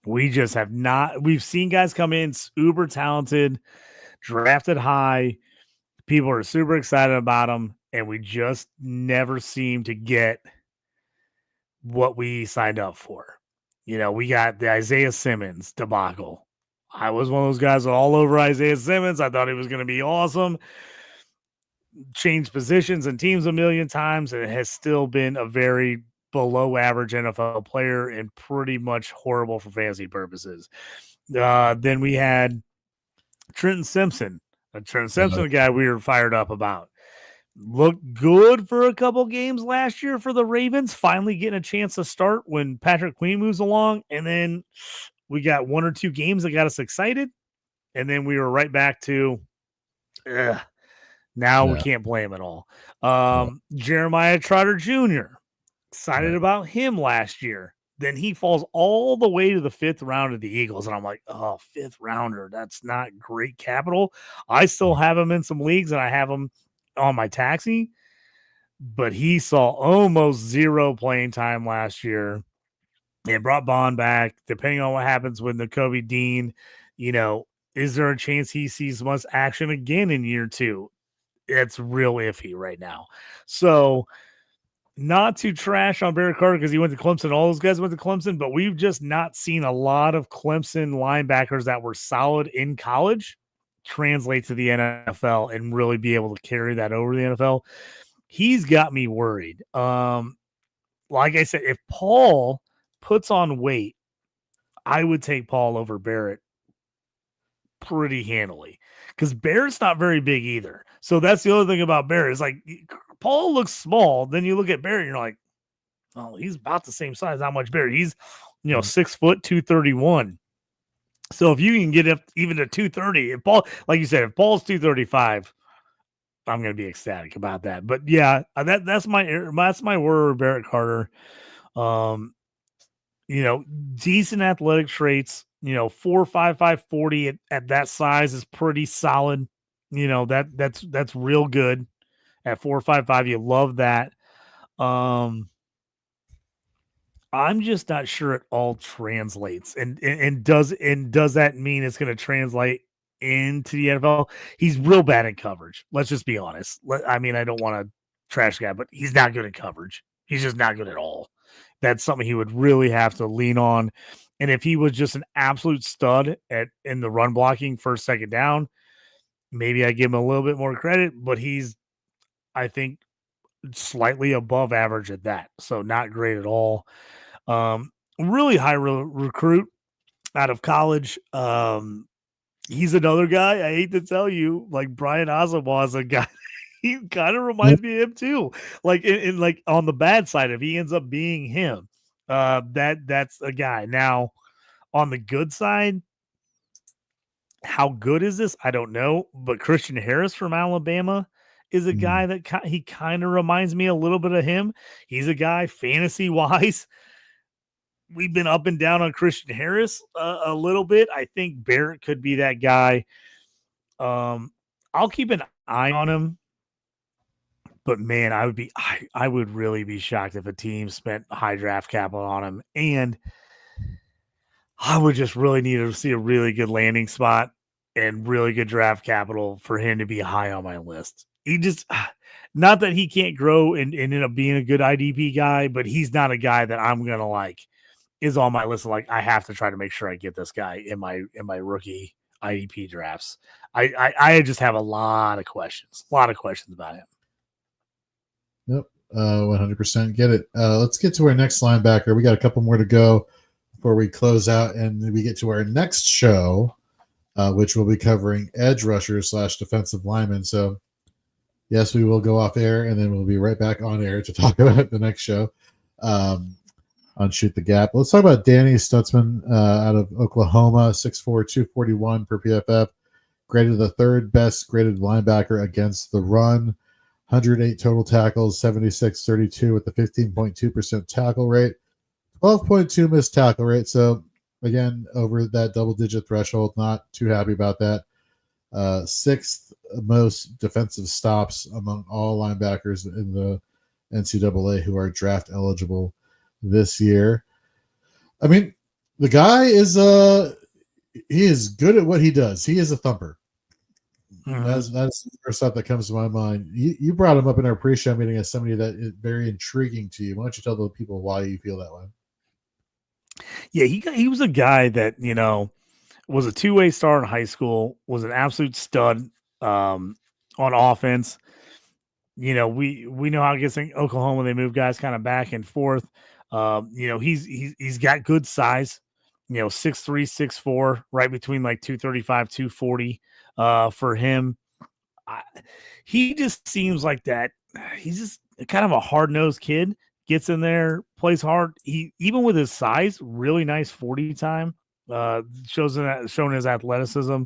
We just have not. We've seen guys come in uber talented, drafted high. People are super excited about them, and we just never seem to get what we signed up for. We got the Isaiah Simmons debacle. I was one of those guys all over Isaiah Simmons. I thought he was going to be awesome. Changed positions and teams a million times, and it has still been a very below average NFL player and pretty much horrible for fantasy purposes. Then we had Trenton Simpson. A guy we were fired up about. Looked good for a couple games last year for the Ravens, finally getting a chance to start when Patrick Queen moves along. And then we got 1 or 2 games that got us excited. And then we were right back to, now we can't play him at all. Jeremiah Trotter Jr., excited about him last year. Then he falls all the way to the 5th round of the Eagles. And I'm like, 5th rounder. That's not great capital. I still have him in some leagues, and I have him on my taxi, but he saw almost 0 playing time last year and brought Bond back. Depending on what happens with Nakobe Dean, is there a chance he sees much action again in year 2? It's real iffy right now. So not to trash on Barrett Carter because he went to Clemson. All those guys went to Clemson, but we've just not seen a lot of Clemson linebackers that were solid in college translate to the NFL and really be able to carry that over the NFL. He's got me worried. Like I said, if Paul puts on weight, I would take Paul over Barrett pretty handily because Barrett's not very big either. So that's the other thing about Barrett is like Paul looks small. Then you look at Barrett and you're like, oh, he's about the same size. How much Barrett? He's 6 foot 231. So if you can get up even to 230, if Paul, like you said, if Paul's 235, I'm going to be ecstatic about that. But yeah, that's my word, Barrett Carter. Decent athletic traits. 4.55 40 at that size is pretty solid. That's real good at 4.55. You love that. I'm just not sure it all translates. And does that mean it's going to translate into the NFL? He's real bad in coverage. Let's just be honest. I don't want to trash guy, but he's not good at coverage. He's just not good at all. That's something he would really have to lean on. And if he was just an absolute stud in the run blocking first, second down, maybe I give him a little bit more credit, but he's, I think, slightly above average at that. So not great at all. Really high recruit out of college. He's another guy. I hate to tell you, like Brian Asamoah is a guy. He kind of reminds me of him too. Like in on the bad side, if he ends up being him, that's a guy. Now, On the good side, how good is this? I don't know. But Christian Harris from Alabama is a guy that he kind of reminds me a little bit of him. He's a guy fantasy wise. We've been up and down on Christian Harris a little bit. I think Barrett could be that guy. I'll keep an eye on him. But man, I would really be shocked if a team spent high draft capital on him. And I would just really need to see a really good landing spot and really good draft capital for him to be high on my list. He just, not that he can't grow and end up being a good IDP guy, but he's not a guy that I'm going to like is on my list. Like, I have to try to make sure I get this guy in my rookie IDP drafts. I just have a lot of questions about him. Yep. 100% get it. Let's get to our next linebacker. We got a couple more to go before we close out and we get to our next show, which will be covering edge rushers / defensive linemen. So yes, we will go off air and then we'll be right back on air to talk about the next show on Shoot the Gap. Let's talk about Danny Stutzman out of Oklahoma, 6'4", 241 per PFF, graded the third best graded linebacker against the run, 108 total tackles, 76-32 with the 15.2% tackle rate, 12.2 missed tackle rate. So again, over that double-digit threshold, not too happy about that. Sixth most defensive stops among all linebackers in the NCAA who are draft eligible this year. I mean, the guy is he is good at what he does. He is a thumper. Mm-hmm. That's the first thought that comes to my mind. You brought him up in our pre-show meeting as somebody that is very intriguing to you. Why don't you tell the people why you feel that way? Yeah, he was a guy that, you know, was a two-way star in high school, was an absolute stud on offense. You know, we know how it gets in Oklahoma. They move guys kind of back and forth. You know, he's got good size, you know, 6'3", 6'4", right between like 235, 240 for him. He just seems like that. He's just kind of a hard-nosed kid, gets in there, plays hard. He, even with his size, really nice 40 time, showing his athleticism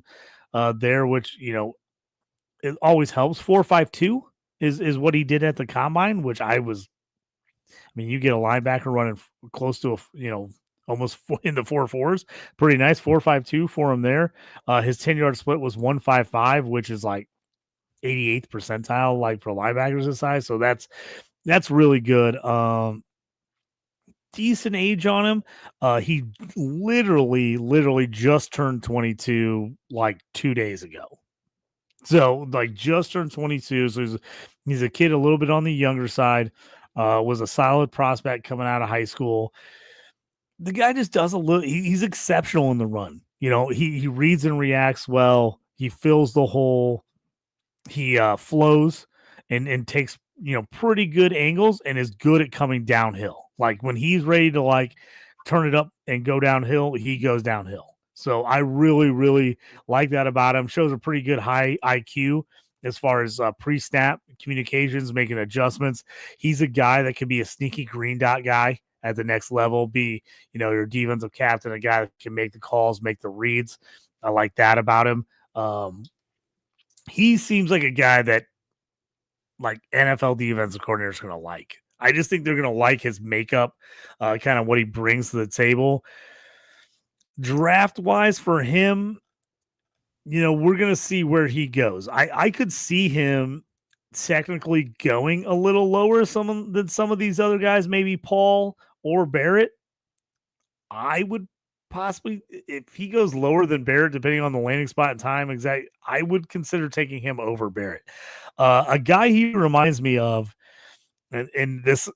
there, which, you know, it always helps. 4.52 is what he did at the combine, which I mean, you get a linebacker running close to almost in the 4.4s. Pretty nice. 4.52 for him there. His 10-yard split was 1.55, which is like 88th percentile, like for linebackers this size. So that's really good. Decent age on him. He literally just turned 22 like 2 days ago. So like just turned 22. So he's a kid a little bit on the younger side. Was a solid prospect coming out of high school. The guy just does a little. He's exceptional in the run. You know, he reads and reacts well. He fills the hole. He flows and takes, you know, pretty good angles and is good at coming downhill. Like when he's ready to like turn it up and go downhill, he goes downhill. So I really like that about him. Shows a pretty good high IQ as far as pre-snap communications, making adjustments. He's a guy that could be a sneaky green dot guy at the next level, be, you know, your defensive captain, a guy that can make the calls, make the reads. I like that about him. He seems like a guy that like NFL defensive coordinators are going to like. I just think they're going to like his makeup, kind of what he brings to the table. Draft wise for him, you know, we're going to see where he goes. I could see him technically going a little lower than some of these other guys, maybe Paul or Barrett. I would possibly, if he goes lower than Barrett, depending on the landing spot and time, I would consider taking him over Barrett. A guy he reminds me of, and this,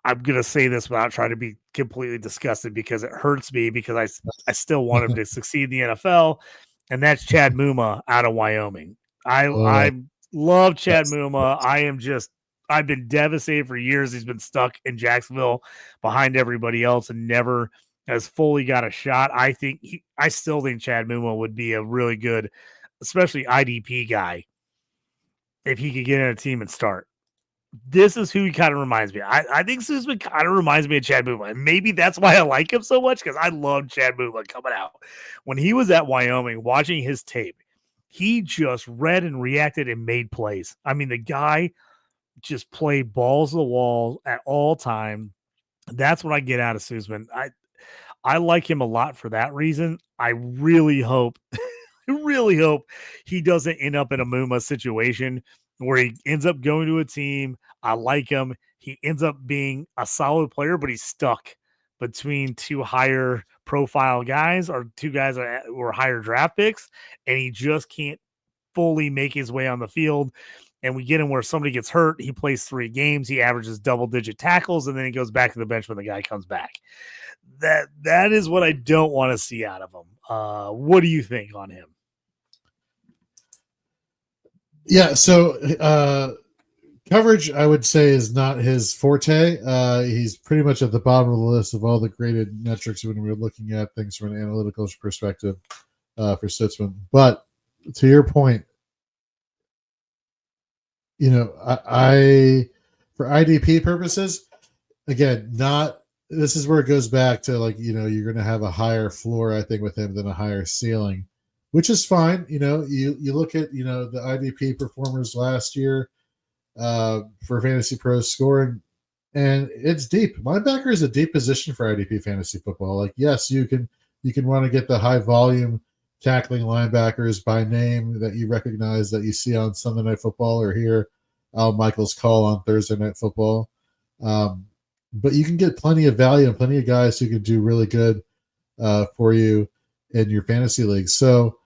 I'm going to say this without trying to be completely disgusted because it hurts me because I still want him to succeed in the NFL, and that's Chad Muma out of Wyoming. I love Chad Muma. I've been devastated for years. He's been stuck in Jacksonville behind everybody else and never has fully got a shot. I still think Chad Muma would be a really good, especially IDP guy, if he could get in a team and start. this is who he kind of reminds me. I think Sussman kind of reminds me of Chad Muma. And maybe that's why I like him so much, because I love Chad Muma coming out. When he was at Wyoming, watching his tape, he just read and reacted and made plays. I mean, the guy just played balls to the wall at all time. That's what I get out of Sussman. I like him a lot for that reason. I really hope he doesn't end up in a Muma situation where he ends up going to a team. I like him. He ends up being a solid player, but he's stuck between two higher profile guys or two guys who are higher draft picks, and he just can't fully make his way on the field. And we get him where somebody gets hurt. He plays 3 games. He averages double-digit tackles, and then he goes back to the bench when the guy comes back. That is what I don't want to see out of him. What do you think on him? Yeah, so coverage, I would say, is not his forte. He's pretty much at the bottom of the list of all the graded metrics when we're looking at things from an analytical perspective for Stutzman. But to your point, you know, I for IDP purposes, again, this is where it goes back to, like, you know, you're going to have a higher floor, I think, with him than a higher ceiling, which is fine. You know, you look at, you know, the IDP performers last year for Fantasy Pros scoring, and it's deep. Linebacker is a deep position for IDP Fantasy Football. Like, yes, you can want to get the high volume tackling linebackers by name that you recognize, that you see on Sunday Night Football or hear Al Michaels call on Thursday Night Football. But you can get plenty of value and plenty of guys who can do really good for you in your fantasy league. So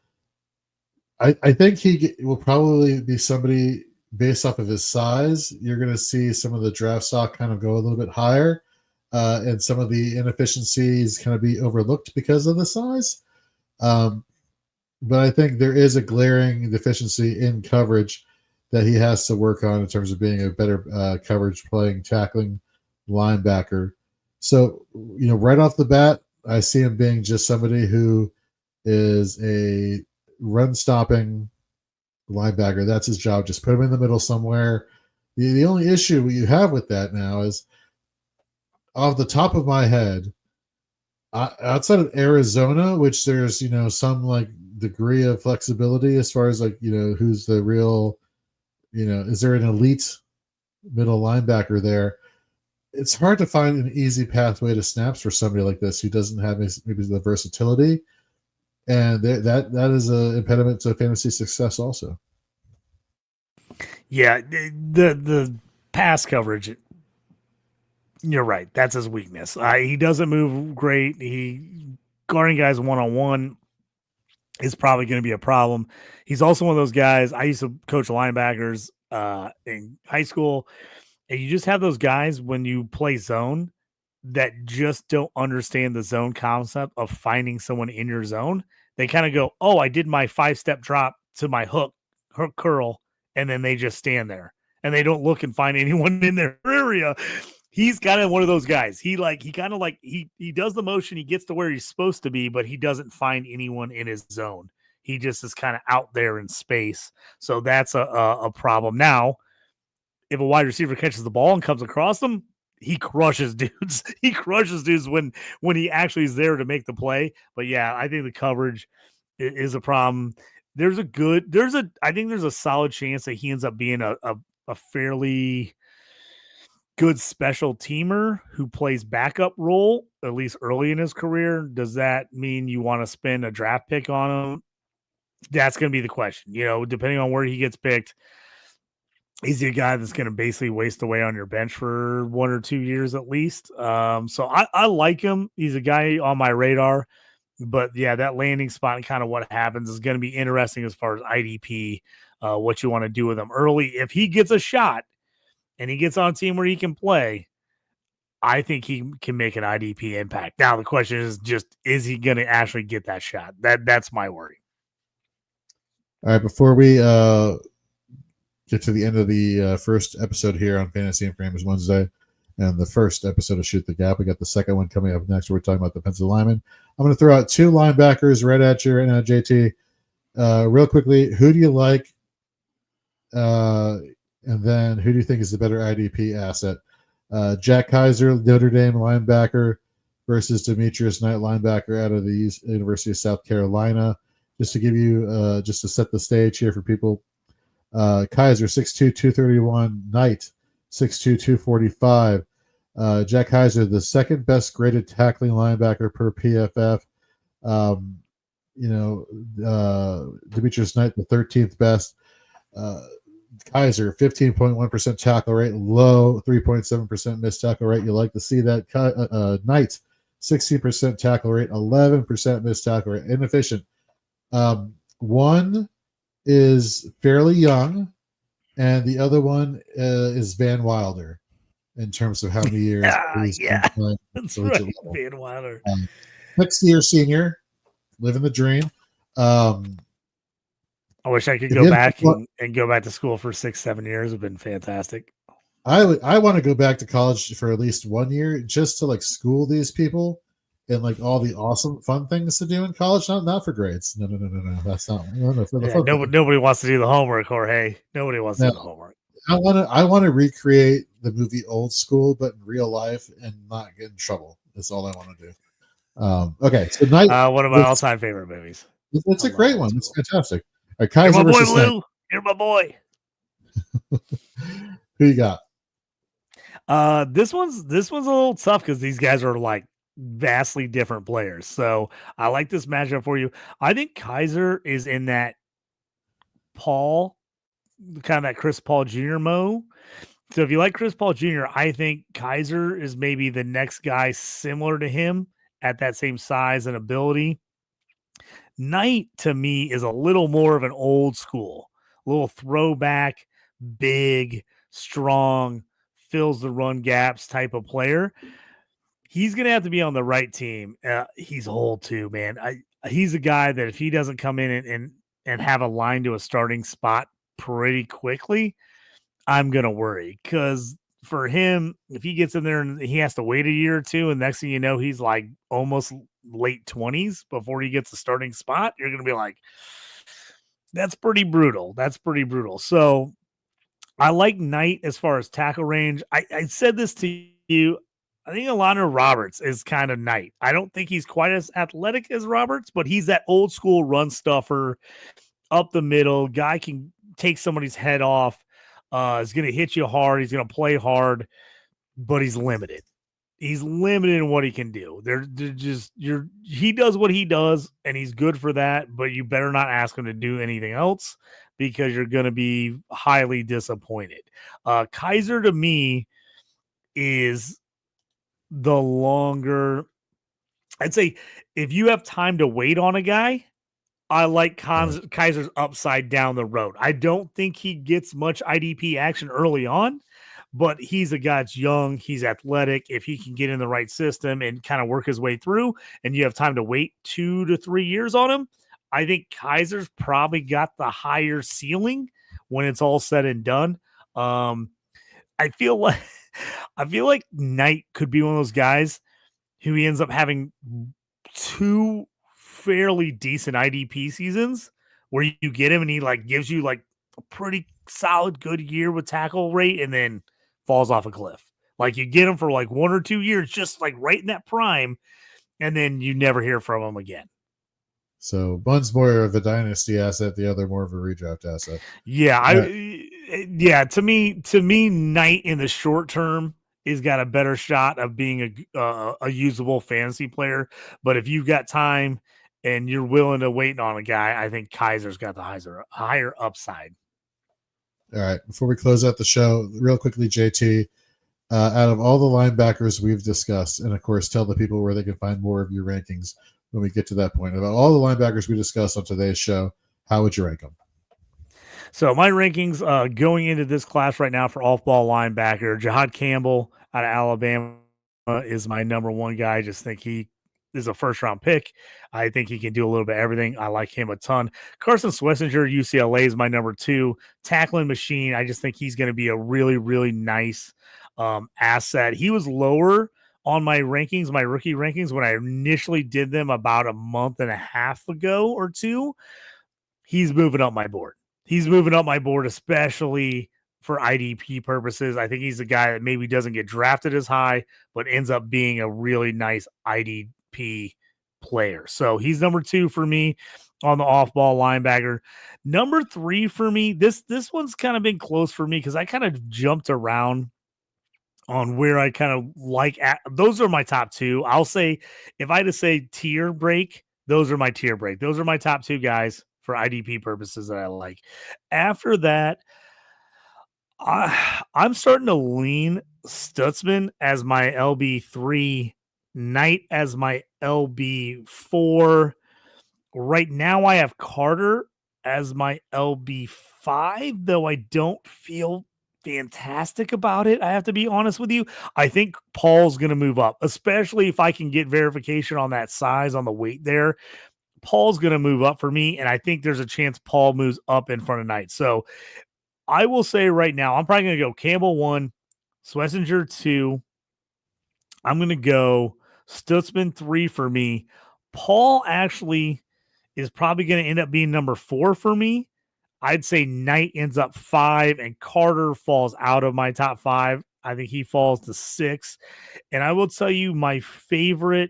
I think he will probably be somebody based off of his size. You're going to see some of the draft stock kind of go a little bit higher, and some of the inefficiencies kind of be overlooked because of the size. But I think there is a glaring deficiency in coverage that he has to work on in terms of being a better coverage playing tackling linebacker. So, you know, right off the bat, I see him being just somebody who is a run stopping linebacker. That's his job. Just put him in the middle somewhere. The only issue you have with that now is, off the top of my head, outside of Arizona, which there's, you know, some like degree of flexibility as far as, like, you know, who's the real, you know, is there an elite middle linebacker there? It's hard to find an easy pathway to snaps for somebody like this who doesn't have maybe the versatility, and that is an impediment to fantasy success also. Yeah, the pass coverage, you're right. That's his weakness. He doesn't move great. Guarding guys one-on-one is probably going to be a problem. He's also one of those guys. I used to coach linebackers in high school, and you just have those guys when you play zone that just don't understand the zone concept of finding someone in your zone. They kind of go, oh, I did my 5-step drop to my hook curl, and then they just stand there and they don't look and find anyone in their area. He's kind of one of those guys. He does the motion, he gets to where he's supposed to be, but he doesn't find anyone in his zone. He just is kind of out there in space. So that's a problem. Now, if a wide receiver catches the ball and comes across them, he crushes dudes. He crushes dudes when he actually is there to make the play. But yeah, I think the coverage is a problem. I think there's a solid chance that he ends up being a fairly good special teamer who plays backup role, at least early in his career. Does that mean you want to spend a draft pick on him? That's going to be the question. You know, depending on where he gets picked, he's a guy that's going to basically waste away on your bench for 1 or 2 years at least. So I like him. He's a guy on my radar. But yeah, that landing spot and kind of what happens is going to be interesting as far as IDP, what you want to do with him early. If he gets a shot and he gets on a team where he can play, I think he can make an IDP impact. Now, the question is just, is he going to actually get that shot? That's my worry. All right, before we get to the end of the first episode here on Fantasy and Framers Wednesday, and the first episode of Shoot the Gap, we got the second one coming up next, where we're talking about the defensive linemen. I'm going to throw out 2 linebackers right at you right now, JT. Real quickly, who do you like? And And then who do you think is the better IDP asset? Jack Kaiser, Notre Dame linebacker, versus Demetrius Knight, linebacker out of the University of South Carolina. Just to give you, just to set the stage here for people, Kaiser 6'2", 231, Knight 6'2", 245. Jack Kaiser, the second best graded tackling linebacker per PFF. Demetrius Knight, the 13th best. Kaiser, 15.1% tackle rate, low 3.7% missed tackle rate. You like to see that. Knight, 16% tackle rate, 11% missed tackle rate, inefficient. One is fairly young, and the other one is Van Wilder in terms of how many years he's been playing. That's right, Van Wilder. 6-year senior, living the dream. I wish I could go back and go back to school for 6-7 years. It'd been fantastic. I want to go back to college for at least 1 year just to like school these people and like all the awesome fun things to do in college. Not for grades. No. That's not. No, for the nobody wants to do the homework, Jorge. Nobody wants to do the homework. I want to recreate the movie Old School, but in real life and not get in trouble. That's all I want to do. Okay, so one of my all-time favorite movies. It's a great one. It's fantastic. All right, Kaiser, you're my boy, Lou. You're my boy. Who you got? This one's a little tough because these guys are like vastly different players. So I like this matchup for you. I think Kaiser is in that Paul, kind of that Chris Paul Jr. mode. So if you like Chris Paul Jr., I think Kaiser is maybe the next guy similar to him at that same size and ability. Knight to me is a little more of an old school, little throwback, big, strong, fills the run gaps type of player. He's going to have to be on the right team. He's old too, man. He's a guy that if he doesn't come in and have a line to a starting spot pretty quickly, I'm going to worry because for him, if he gets in there and he has to wait a year or two, and next thing you know, he's like almost late 20s before he gets a starting spot, you're going to be like, that's pretty brutal. So I like Knight as far as tackle range. I said this to you. I think Alana Roberts is kind of Knight. I don't think he's quite as athletic as Roberts, but he's that old school run stuffer up the middle. Guy can take somebody's head off. Is going to hit you hard. He's going to play hard, but he's limited. He's limited in what he can do. He does what he does, and he's good for that, but you better not ask him to do anything else because you're going to be highly disappointed. Kaiser to me is the longer. I'd say if you have time to wait on a guy, I like Kaiser's upside down the road. I don't think he gets much IDP action early on, but he's a guy that's young. He's athletic. If he can get in the right system and kind of work his way through, and you have time to wait 2 to 3 years on him, I think Kaiser's probably got the higher ceiling when it's all said and done. I feel like Knight could be one of those guys who he ends up having 2 fairly decent IDP seasons where you get him and he like gives you like a pretty solid good year with tackle rate and then falls off a cliff. Like you get him for like 1 or 2 years, just like right in that prime, and then you never hear from him again. So one's more of a dynasty asset, the other more of a redraft asset. Yeah. To me, Knight in the short term has got a better shot of being a usable fantasy player. But if you've got time and you're willing to wait on a guy, I think Kaiser's got the higher upside. All right. Before we close out the show, real quickly, JT, out of all the linebackers we've discussed, and of course, tell the people where they can find more of your rankings when we get to that point. About all the linebackers we discussed on today's show, how would you rank them? So my rankings going into this class right now for off-ball linebacker, Jahad Campbell out of Alabama is my number one guy. I just think he is a first-round pick. I think he can do a little bit of everything. I like him a ton. Carson Schlesinger, UCLA, is my number 2. Tackling machine, I just think he's going to be a really, really nice asset. He was lower on my rankings, my rookie rankings, when I initially did them about a month and a half ago or 2. He's moving up my board. Especially for IDP purposes. I think he's a guy that maybe doesn't get drafted as high, but ends up being a really nice IDP player. So he's number 2 for me on the off-ball linebacker. Number 3 for me, this one's kind of been close for me because I kind of jumped around on where I kind of like those are my top 2. I'll say if I had to say tier break, those are my tier break. Those are my top 2 guys for IDP purposes that I like. After that, I'm starting to lean Stutzman as my LB3, Knight as my LB4. Right now, I have Carter as my LB5, though I don't feel fantastic about it. I have to be honest with you. I think Paul's going to move up, especially if I can get verification on that size, on the weight there. Paul's going to move up for me, and I think there's a chance Paul moves up in front of Knight. So I will say right now, I'm probably going to go Campbell 1, Schlesinger 2. I'm going to go Stutzman 3 for me. Paul actually is probably going to end up being number 4 for me. I'd say Knight ends up 5 and Carter falls out of my top 5. I think he falls to 6. And I will tell you my favorite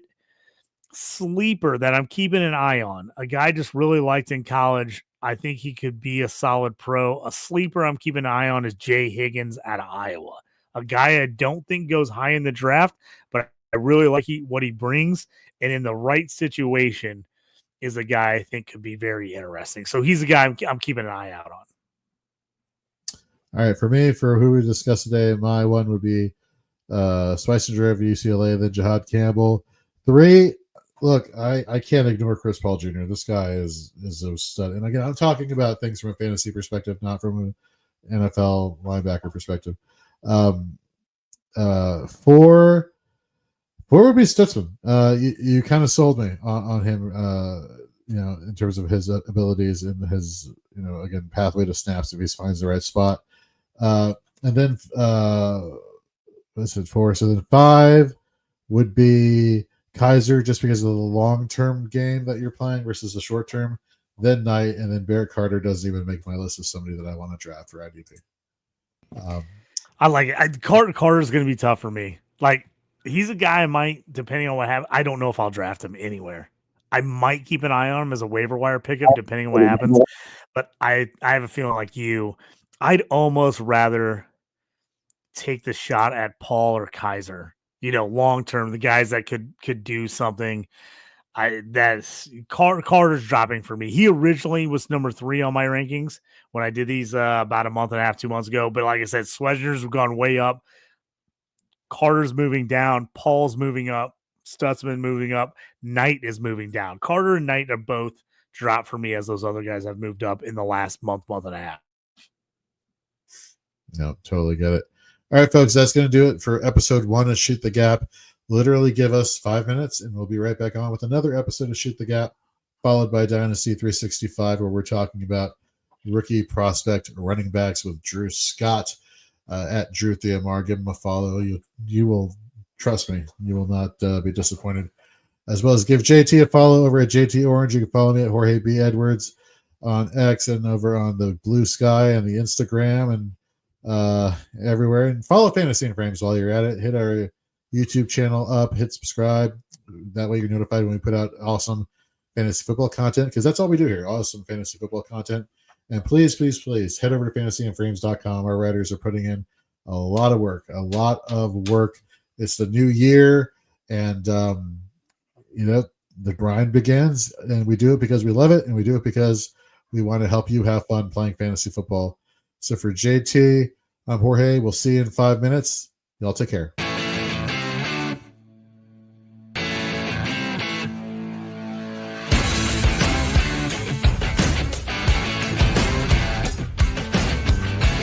sleeper that I'm keeping an eye on, a guy I just really liked in college. I think he could be a solid pro. A sleeper I'm keeping an eye on is Jay Higgins out of Iowa, a guy I don't think goes high in the draft, but I really like what he brings. And in the right situation is a guy I think could be very interesting. So he's a guy I'm keeping an eye out on. All right, for me, for who we discussed today, my one would be Schlesinger of UCLA, then Jihad Campbell. 3, look, I can't ignore Chris Paul Jr. This guy is a stud. And again, I'm talking about things from a fantasy perspective, not from an NFL linebacker perspective. 4 would be Stutzman. You kind of sold me on him, in terms of his abilities and his, again, pathway to snaps if he finds the right spot. And then, what's it, 4? So then 5 would be Kaiser, just because of the long-term game that you're playing versus the short-term. Then Knight, and then Barrett Carter doesn't even make my list as somebody that I want to draft for IDP. I like it. Carter's going to be tough for me. Like, he's a guy I might, depending on what happens, I don't know if I'll draft him anywhere. I might keep an eye on him as a waiver wire pickup, depending on what happens. But I have a feeling like you, I'd almost rather take the shot at Paul or Kaiser. Long term, the guys that could do something. Carter's dropping for me. He originally was number 3 on my rankings when I did these about a month and a half, 2 months ago. But like I said, Schlesinger's have gone way up. Carter's moving down. Paul's moving up. Stutzman moving up. Knight is moving down. Carter and Knight are both dropped for me as those other guys have moved up in the last month and a half. No, totally get it. All right, folks, that's going to do it for episode 1 of Shoot the Gap. Literally give us 5 minutes, and we'll be right back on with another episode of Shoot the Gap, followed by Dynasty 365, where we're talking about rookie prospect running backs with Drew Scott at Drew Theomar. Give him a follow. You will, trust me, you will not be disappointed. As well as give JT a follow over at JT Orange. You can follow me at Jorge B. Edwards on X and over on the Blue Sky and the Instagram and everywhere. And follow Fantasy and Frames while you're at it. Hit our YouTube channel up, hit subscribe. That way you're notified when we put out awesome fantasy football content, because that's all we do here, awesome fantasy football content. And please, please, please head over to fantasyandframes.com. Our writers are putting in a lot of work. It's the new year, and the grind begins, and we do it because we love it, and we do it because we want to help you have fun playing fantasy football. So for JT, I'm Jorge. We'll see you in 5 minutes. Y'all take care.